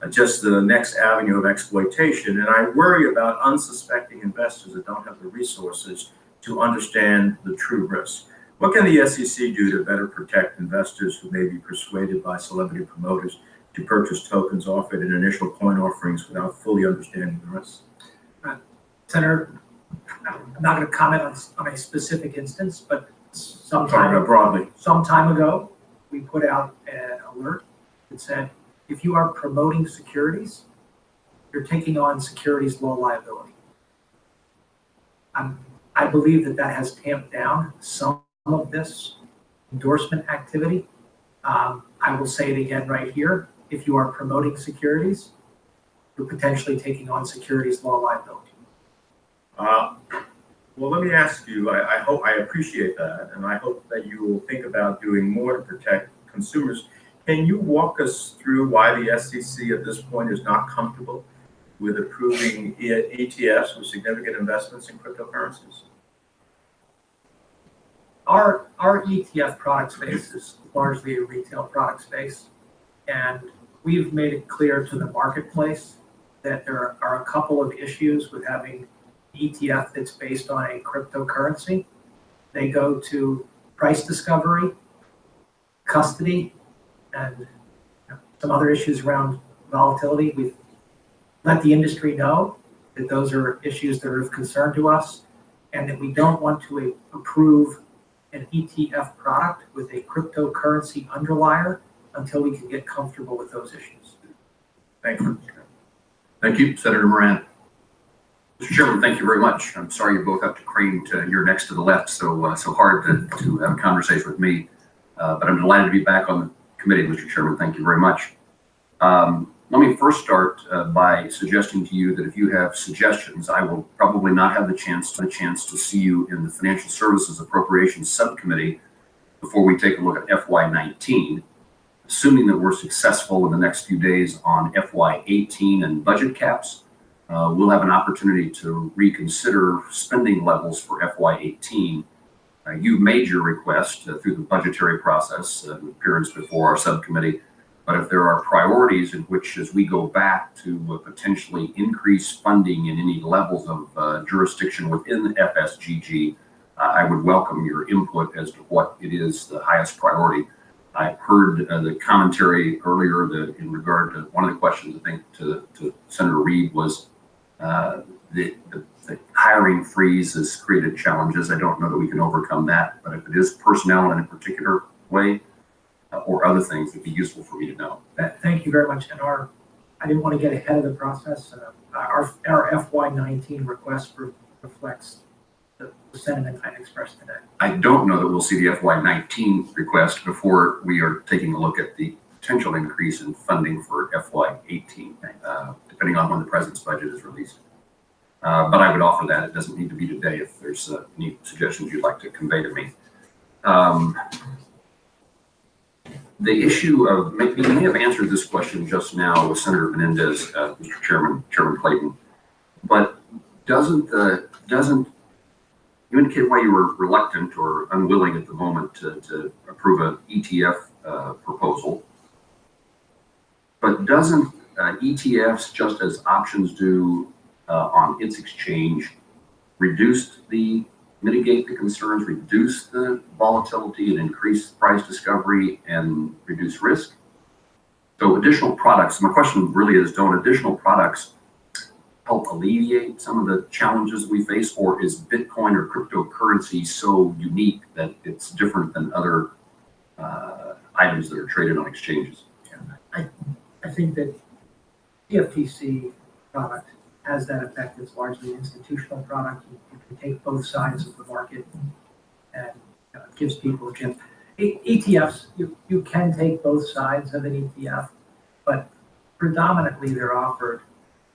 just the next avenue of exploitation. And I worry about unsuspecting investors that don't have the resources to understand the true risk. What can the SEC do to better protect investors who may be persuaded by celebrity promoters to purchase tokens offered in initial coin offerings without fully understanding the risks?
Senator, I'm not going to comment on a specific instance, but some
Talking about broadly.
time ago, we put out an alert that said, if you are promoting securities, you're taking on securities law liability. I believe that has tamped down some of this endorsement activity. I will say it again right here. If you are promoting securities, you're potentially taking on securities law liability.
Well, let me ask you, I appreciate that, and I hope that you will think about doing more to protect consumers. Can you walk us through why the SEC at this point is not comfortable with approving ETFs with significant investments in cryptocurrencies?
Our ETF product space is largely a retail product space, and we've made it clear to the marketplace that there are a couple of issues with having ETF that's based on a cryptocurrency. They go to price discovery, custody, and some other issues around volatility. We've let the industry know that those are issues that are of concern to us, and that we don't want to approve an ETF product with a cryptocurrency underlier until we can get comfortable with those issues.
Thank you.
Thank you, Senator Moran. Mr. Chairman, thank you very much. I'm sorry you both have to crane to you're next to the left, so hard to have a conversation with me. But I'm delighted to be back on the committee, Mr. Chairman. Thank you very much. Let me first start by suggesting to you that if you have suggestions, I will probably not have the chance to see you in the Financial Services Appropriations Subcommittee before we take a look at FY19. Assuming that we're successful in the next few days on FY18 and budget caps, we'll have an opportunity to reconsider spending levels for FY18. You've made your request through the budgetary process, appearance before our subcommittee. But if there are priorities in which, as we go back to potentially increase funding in any levels of jurisdiction within FSGG, I would welcome your input as to what it is the highest priority. I heard the commentary earlier in regard to one of the questions, I think, to Senator Reed was the the hiring freeze has created challenges. I don't know that we can overcome that, but if it is personnel in a particular way or other things, it'd be useful for me to know.
Thank you very much. And I didn't want to get ahead of the process. Our FY19 request reflects the sentiment I expressed today.
I don't know that we'll see the FY19 request before we are taking a look at the potential increase in funding for FY18, depending on when the president's budget is released. But I would offer that. It doesn't need to be today if there's any suggestions you'd like to convey to me. The issue of, you may have answered this question just now with Senator Menendez, Mr. Chairman Clayton, but doesn't you indicate why you were reluctant or unwilling at the moment to approve an ETF proposal? But doesn't ETFs, just as options do on its exchange, mitigate the concerns, reduce the volatility, and increase price discovery and reduce risk? So additional products, my question really is, don't additional products help alleviate some of the challenges we face, or is Bitcoin or cryptocurrency so unique that it's different than other items that are traded on exchanges?
I think that CFTC product has that effect. It's largely an institutional product. You can take both sides of the market, and it gives people a chance. ETFs, you can take both sides of an ETF, but predominantly they're offered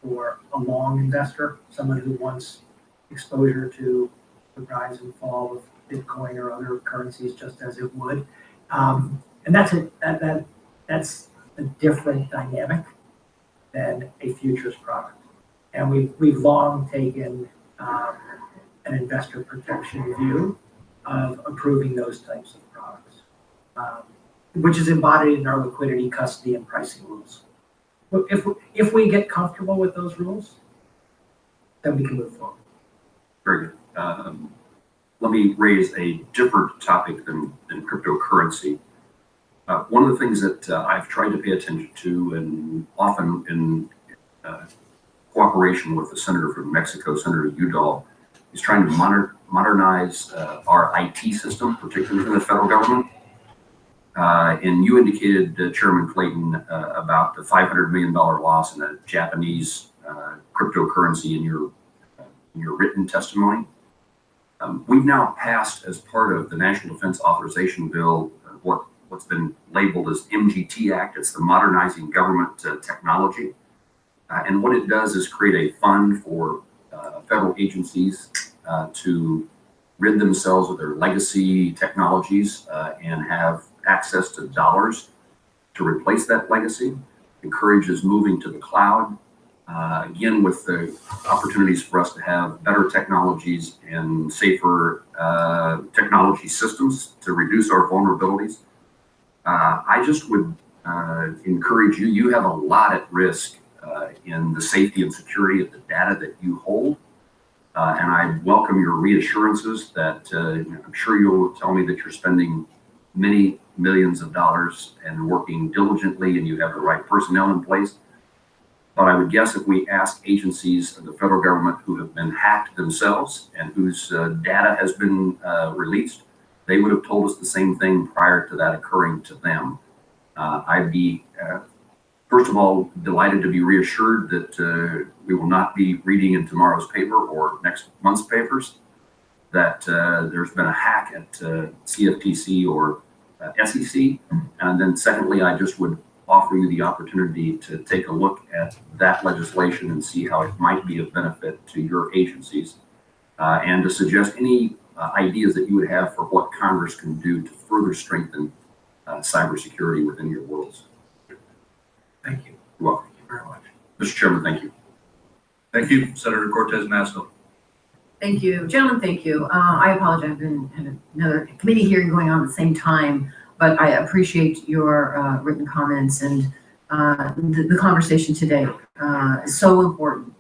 for a long investor, someone who wants exposure to the rise and fall of Bitcoin or other currencies just as it would. And that's a different dynamic than a futures product. And we've long taken an investor protection view of approving those types of products, which is embodied in our liquidity, custody, and pricing rules. If we get comfortable with those rules, then we can move forward.
Very good. Let me raise a different topic than cryptocurrency. One of the things that I've tried to pay attention to, and often in cooperation with the senator from Mexico, Senator Udall, is trying to modernize our IT system, particularly in the federal government. And you indicated, Chairman Clayton, about the $500 million loss in a Japanese cryptocurrency in your written testimony. We've now passed, as part of the National Defense Authorization Bill, what's been labeled as MGT Act. It's the Modernizing Government Technology. And what it does is create a fund for federal agencies to rid themselves of their legacy technologies and have access to dollars to replace that legacy, encourages moving to the cloud, again, with the opportunities for us to have better technologies and safer technology systems to reduce our vulnerabilities. I just would encourage you, you have a lot at risk in the safety and security of the data that you hold. And I welcome your reassurances that I'm sure you'll tell me that you're spending many millions of dollars and working diligently and you have the right personnel in place. But I would guess if we ask agencies of the federal government who have been hacked themselves and whose data has been released, they would have told us the same thing prior to that occurring to them. I'd be, first of all, delighted to be reassured that we will not be reading in tomorrow's paper or next month's papers that there's been a hack at CFTC or SEC. And then secondly, I just would offer you the opportunity to take a look at that legislation and see how it might be of benefit to your agencies and to suggest any ideas that you would have for what Congress can do to further strengthen cybersecurity within your worlds.
Thank you.
You're welcome.
Thank you very much.
Mr. Chairman, thank you.
Thank you, Senator Cortez Masto.
Thank you. Gentlemen, thank you. I apologize. I've been had another committee hearing going on at the same time, but I appreciate your written comments and the conversation today is so important.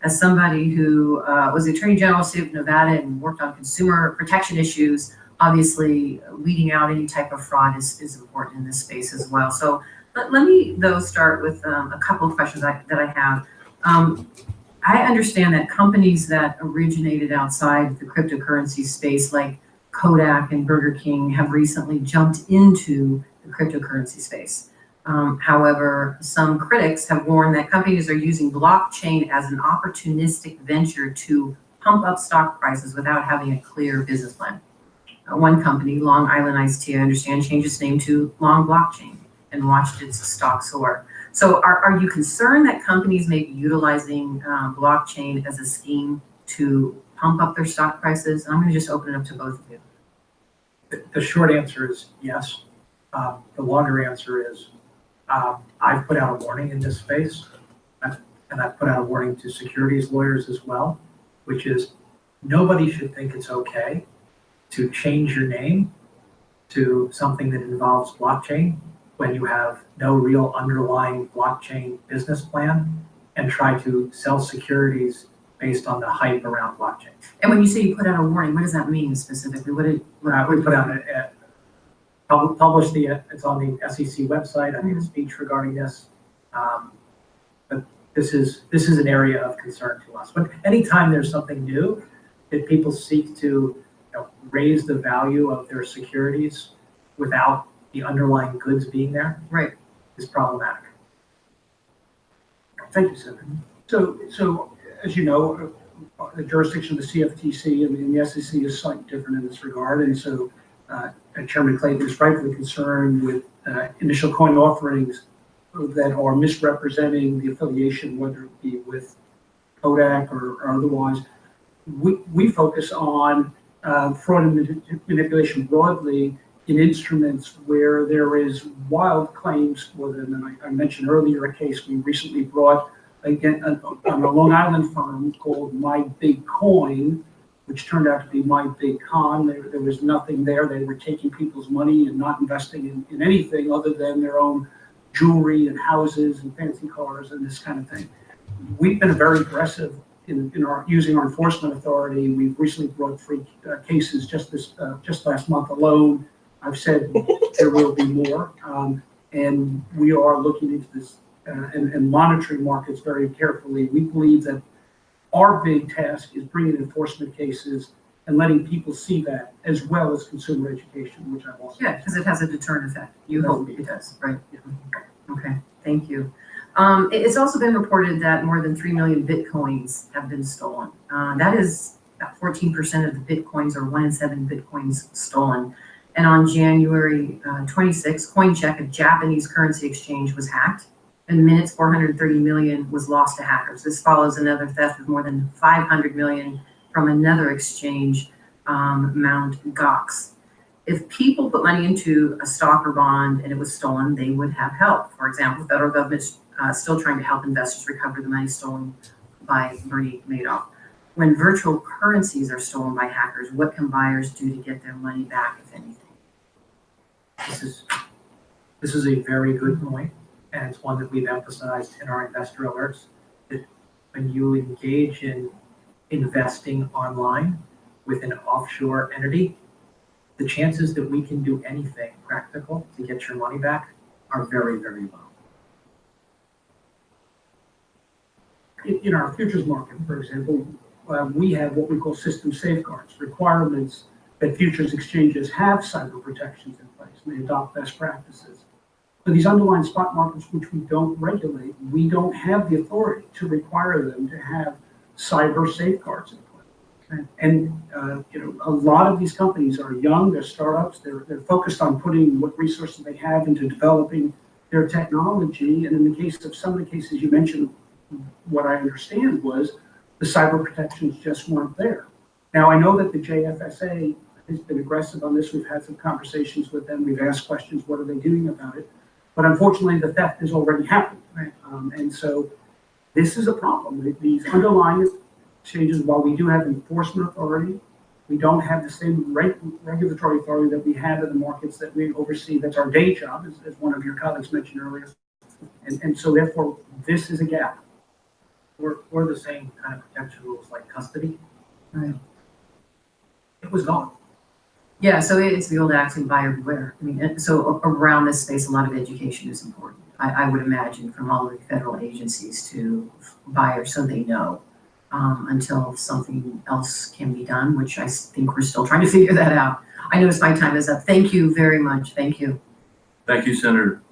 As somebody who was the Attorney General of the State of Nevada and worked on consumer protection issues, obviously weeding out any type of fraud is important in this space as well. So let me, though, start with a couple of questions that I have. I understand that companies that originated outside the cryptocurrency space, like Kodak and Burger King, have recently jumped into the cryptocurrency space. However, some critics have warned that companies are using blockchain as an opportunistic venture to pump up stock prices without having a clear business plan. One company, Long Island Iced Tea, I understand, changed its name to Long Blockchain and watched its stock soar. So are you concerned that companies may be utilizing blockchain as a scheme to pump up their stock prices? I'm going to just open it up to both of you.
The short answer is yes. The longer answer is I've put out a warning in this space, and I've put out a warning to securities lawyers as well, which is nobody should think it's okay to change your name to something that involves blockchain when you have no real underlying blockchain business plan and try to sell securities based on the hype around blockchain.
And when you say you put out a warning, what does that mean specifically?
We put out published it's on the SEC website. I made a speech regarding this. But this is an area of concern to us. But anytime there's something new that people seek to raise the value of their securities without the underlying goods being there,
right,
is problematic.
Thank you, Senator. So as you know, the jurisdiction of the CFTC and the SEC is slightly different in this regard, and so Chairman Clayton is rightfully concerned with initial coin offerings that are misrepresenting the affiliation, whether it be with Kodak or otherwise. We focus on fraud and manipulation broadly in instruments where there is wild claims for them. And I mentioned earlier a case we recently brought again on a Long Island firm called My Big Coin, which turned out to be My Big Con. There was nothing there. They were taking people's money and not investing in anything other than their own jewelry and houses and fancy cars and this kind of thing. We've been very aggressive in our using our enforcement authority. We've recently brought 3 cases just last month alone. I've said there will be more, and we are looking into this and monitoring markets very carefully. We believe that our big task is bringing enforcement cases and letting people see that, as well as consumer education, which I've also
yeah, because it has a deterrent effect. You hope it does, right?
Yeah.
Okay, thank you. It's also been reported that more than 3 million Bitcoins have been stolen. That is about 14% of the Bitcoins, or 1 in 7 Bitcoins stolen. And on January 26, CoinCheck, a Japanese currency exchange, was hacked. In minutes, 430 million was lost to hackers. This follows another theft of more than 500 million from another exchange, Mt. Gox. If people put money into a stock or bond and it was stolen, they would have help. For example, the federal government's still trying to help investors recover the money stolen by Bernie Madoff. When virtual currencies are stolen by hackers, what can buyers do to get their money back, if anything?
This is a very good point, and it's one that we've emphasized in our investor alerts, that when you engage in investing online with an offshore entity, the chances that we can do anything practical to get your money back are very, very low.
In our futures market, for example, we have what we call system safeguards, requirements that futures exchanges have cyber protections in place, and they adopt best practices. For these underlying spot markets, which we don't regulate, we don't have the authority to require them to have cyber safeguards in place. And a lot of these companies are young, they're startups, they're focused on putting what resources they have into developing their technology. And in the case of some of the cases you mentioned, what I understand was the cyber protections just weren't there. Now, I know that the JFSA has been aggressive on this. We've had some conversations with them. We've asked questions, what are they doing about it? But unfortunately, the theft has already happened. Right? And so this is a problem. These underlying exchanges, while we do have enforcement authority, we don't have the same regulatory authority that we have in the markets that we oversee. That's our day job, as one of your colleagues mentioned earlier. And so therefore, this is a gap.
We're the same kind of protection rules like custody.
Right.
It was gone.
Yeah, so it's the old axiom, buyer beware. I mean, so around this space, a lot of education is important. I would imagine from all of the federal agencies to buyers, so they know until something else can be done, which I think we're still trying to figure that out. I notice my time is up. Thank you very much. Thank you.
Thank you, Senator.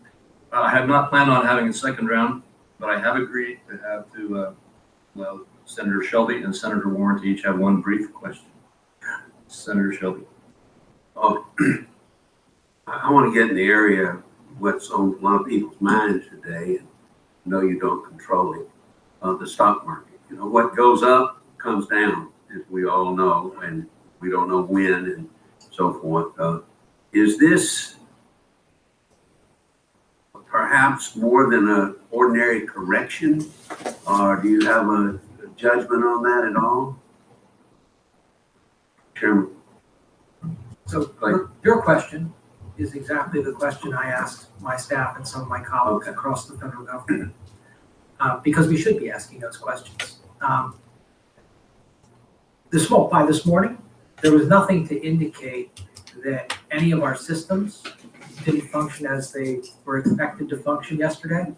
I have not planned on having a second round, but I have agreed to have well, Senator Shelby and Senator Warren to each have one brief question. Senator Shelby.
Oh, I want to get in the area of what's on a lot of people's minds today, and I know you don't control it, the stock market. You know, what goes up comes down, as we all know, and we don't know when and so forth. Is this perhaps more than an ordinary correction, or do you have a judgment on that at all? Chairman.
So your question is exactly the question I asked my staff and some of my colleagues across the federal government, because we should be asking those questions. By this morning, there was nothing to indicate that any of our systems didn't function as they were expected to function yesterday.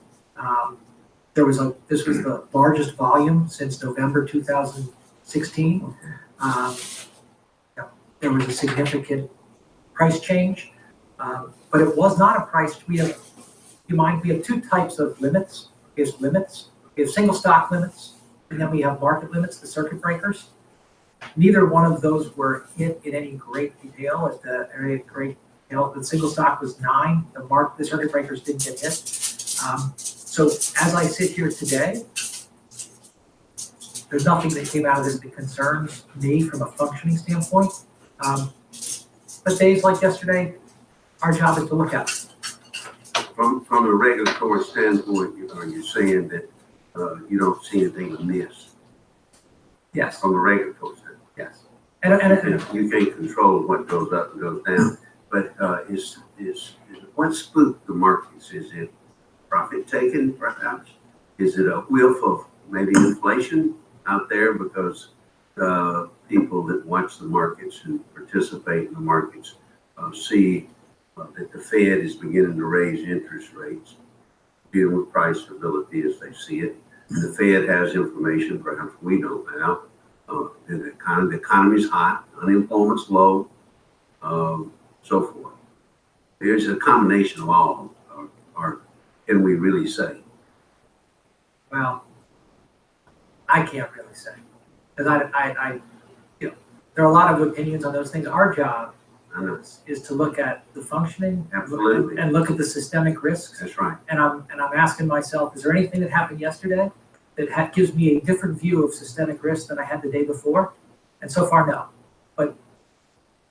This was the largest volume since November 2016. There was a significant price change, but it was not a price. We have two types of limits. We have single stock limits, and then we have market limits, the circuit breakers. Neither one of those were hit in any great detail. The single stock was 9. The circuit breakers didn't get hit. So as I sit here today, there's nothing that came out of this that concerns me from a functioning standpoint. But days like yesterday, our job is to look at it.
From a regulatory standpoint, are you saying that you don't see anything amiss?
Yes.
From a regulatory standpoint?
Yes.
And you can't control what goes up and goes down. But is what spooked the markets? Is it profit taking, perhaps? Is it a whiff of maybe inflation out there because people that watch the markets and participate in the markets see that the Fed is beginning to raise interest rates, dealing with price stability as they see it. And the Fed has information perhaps we don't have. The economy's hot, unemployment's low, so forth. There's a combination of all, or can we really say?
Well, I can't really say, because there are a lot of opinions on those things. Our job is to look at the functioning,
Absolutely,
and look at the systemic risks.
That's right.
And I'm asking myself, is there anything that happened yesterday that gives me a different view of systemic risk than I had the day before? And so far, no. But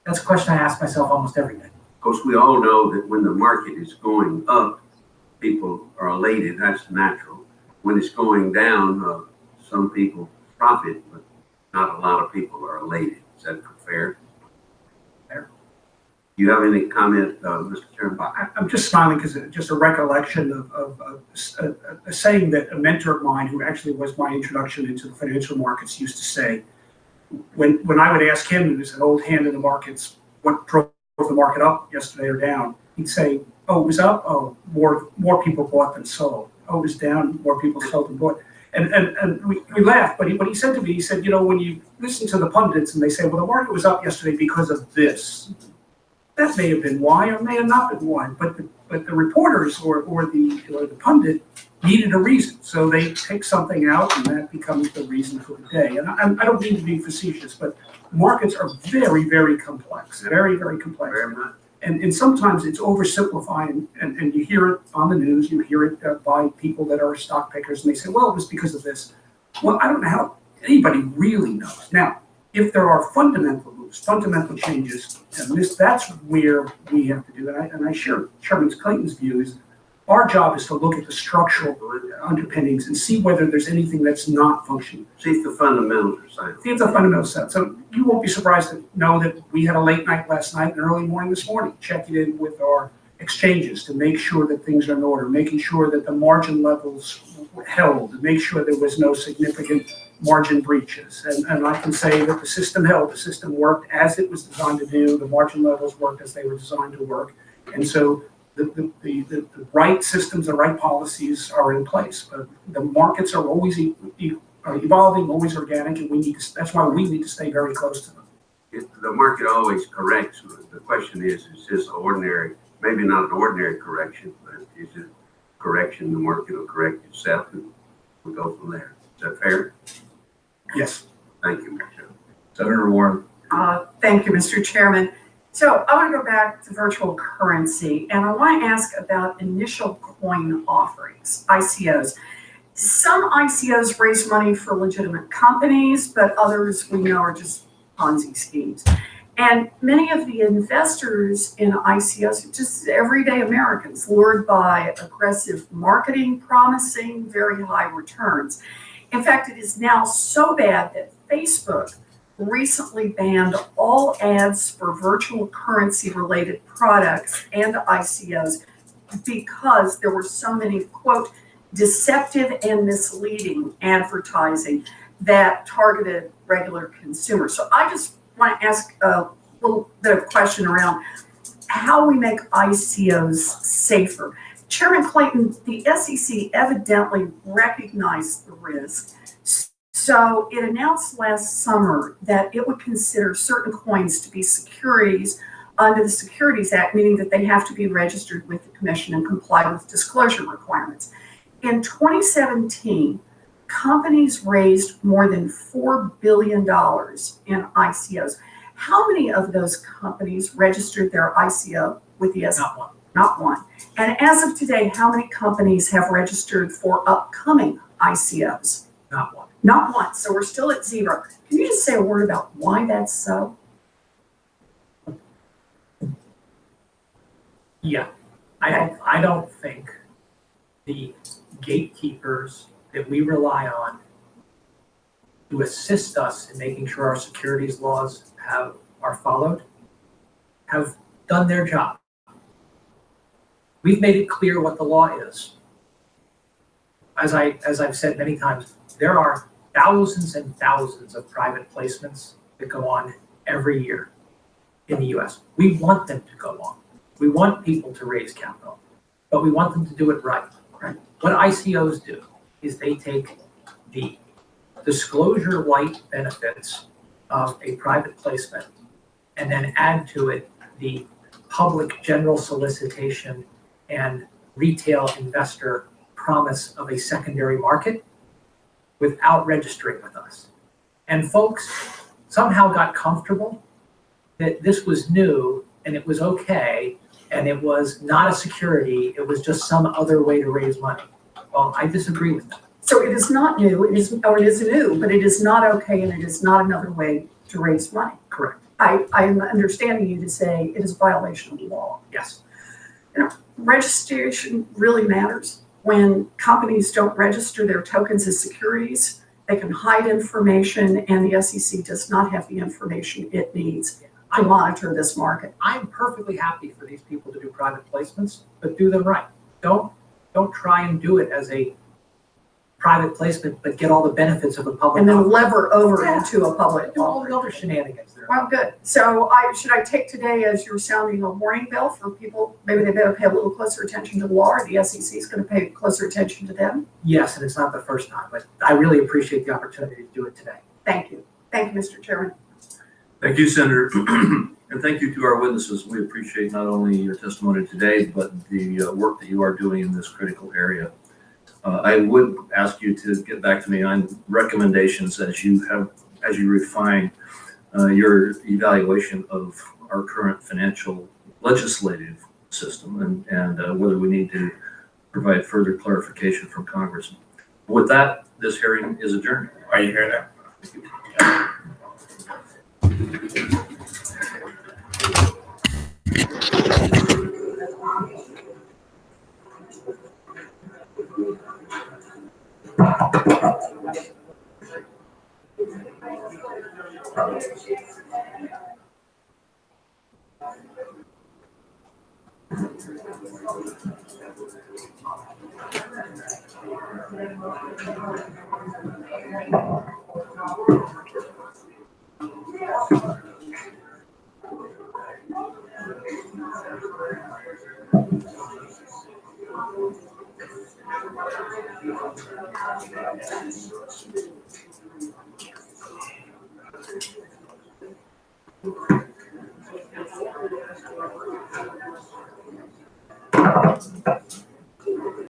that's a question I ask myself almost every day.
Of course, we all know that when the market is going up, people are elated. That's natural. When it's going down, some people profit, but not a lot of people are elated. Is that fair?
Fair.
Do you have any comment, Mr. Chairman?
I'm just smiling because it's just a recollection of a saying that a mentor of mine, who actually was my introduction into the financial markets, used to say. When I would ask him, who's an old hand in the markets, what drove the market up yesterday or down, he'd say, "Oh, it was up. Oh, more people bought than sold. Oh, it was down. More people sold than bought." And we laughed, but he said to me, he said, when you listen to the pundits and they say, well, the market was up yesterday because of this, that may have been why or may have not been why, but the reporters or the pundit needed a reason, so they take something out and that becomes the reason for the day. And I don't mean to be facetious, but markets are very, very complex, very, very complex.
Very much.
And sometimes it's oversimplified, and you hear it on the news, you hear it by people that are stock pickers, and they say, well, it was because of this. Well, I don't know how anybody really knows. Now, if there are fundamental moves, fundamental changes, and that's where we have to do it. And I share Chairman Clayton's views. Our job is to look at the structural underpinnings and see whether there's anything that's not functioning.
See if the fundamentals are sound.
See if the fundamentals are sound. So you won't be surprised to know that we had a late night last night and early morning this morning, checking in with our exchanges to make sure that things are in order, making sure that the margin levels were held, and make sure there was no significant margin breaches. And I can say that the system held, the system worked as it was designed to do, the margin levels worked as they were designed to work. And so the right systems, the right policies are in place. But the markets are always
evolving, always organic, and that's why we need to stay very close to them.
The market always corrects. The question is this ordinary, maybe not an ordinary correction, but is it correction, the market will correct itself and we'll go from there. Is that fair?
Yes.
Thank you, Mr. Chairman.
Senator Warren.
Thank you, Mr. Chairman. So I want to go back to virtual currency, and I want to ask about initial coin offerings, ICOs. Some ICOs raise money for legitimate companies, but others we know are just Ponzi schemes. And many of the investors in ICOs are just everyday Americans lured by aggressive marketing, promising very high returns. In fact, it is now so bad that Facebook recently banned all ads for virtual currency related products and ICOs because there were so many, quote, deceptive and misleading advertising that targeted regular consumers. So I just want to ask a little bit of a question around how we make ICOs safer. Chairman Clayton, the SEC evidently recognized the risk. So it announced last summer that it would consider certain coins to be securities under the Securities Act, meaning that they have to be registered with the Commission and comply with disclosure requirements. In 2017, companies raised more than $4 billion in ICOs. How many of those companies registered their ICO with the SEC?
Not one.
Not one. And as of today, how many companies have registered for upcoming ICOs?
Not one.
Not one. So we're still at zero. Can you just say a word about why that's so?
Yeah, I don't think the gatekeepers that we rely on to assist us in making sure our securities laws are followed have done their job. We've made it clear what the law is. As I've said many times, there are thousands and thousands of private placements that go on every year in the US. We want them to go on. We want people to raise capital, but we want them to do it right. What ICOs do is they take the disclosure-like benefits of a private placement and then add to it the public general solicitation and retail investor promise of a secondary market without registering with us. And folks somehow got comfortable that this was new and it was okay and it was not a security, it was just some other way to raise money. Well, I disagree with that.
So it is not new, it is new, but it is not okay and it is not another way to raise money.
Correct.
I'm understanding you to say it is a violation of the law.
Yes.
Registration really matters. When companies don't register their tokens as securities, they can hide information, and the SEC does not have the information it needs to monitor this market.
I'm perfectly happy for these people to do private placements, but do them right. Don't try and do it as a private placement, but get all the benefits of a public.
And then lever over into a public.
Do all the other shenanigans there.
Well, good. So should I take today as you're sounding a warning bell for people? Maybe they better pay a little closer attention to the law, or the SEC is going to pay closer attention to them?
Yes, and it's not the first time, but I really appreciate the opportunity to do it today.
Thank you. Thank you, Mr. Chairman.
Thank you, Senator. And thank you to our witnesses. We appreciate not only your testimony today, but the work that you are doing in this critical area. I would ask you to get back to me on recommendations as you refine your evaluation of our current financial legislative system and whether we need to provide further clarification from Congress. With that, this hearing is adjourned.
Are you here now?
Thank you.
Thank you.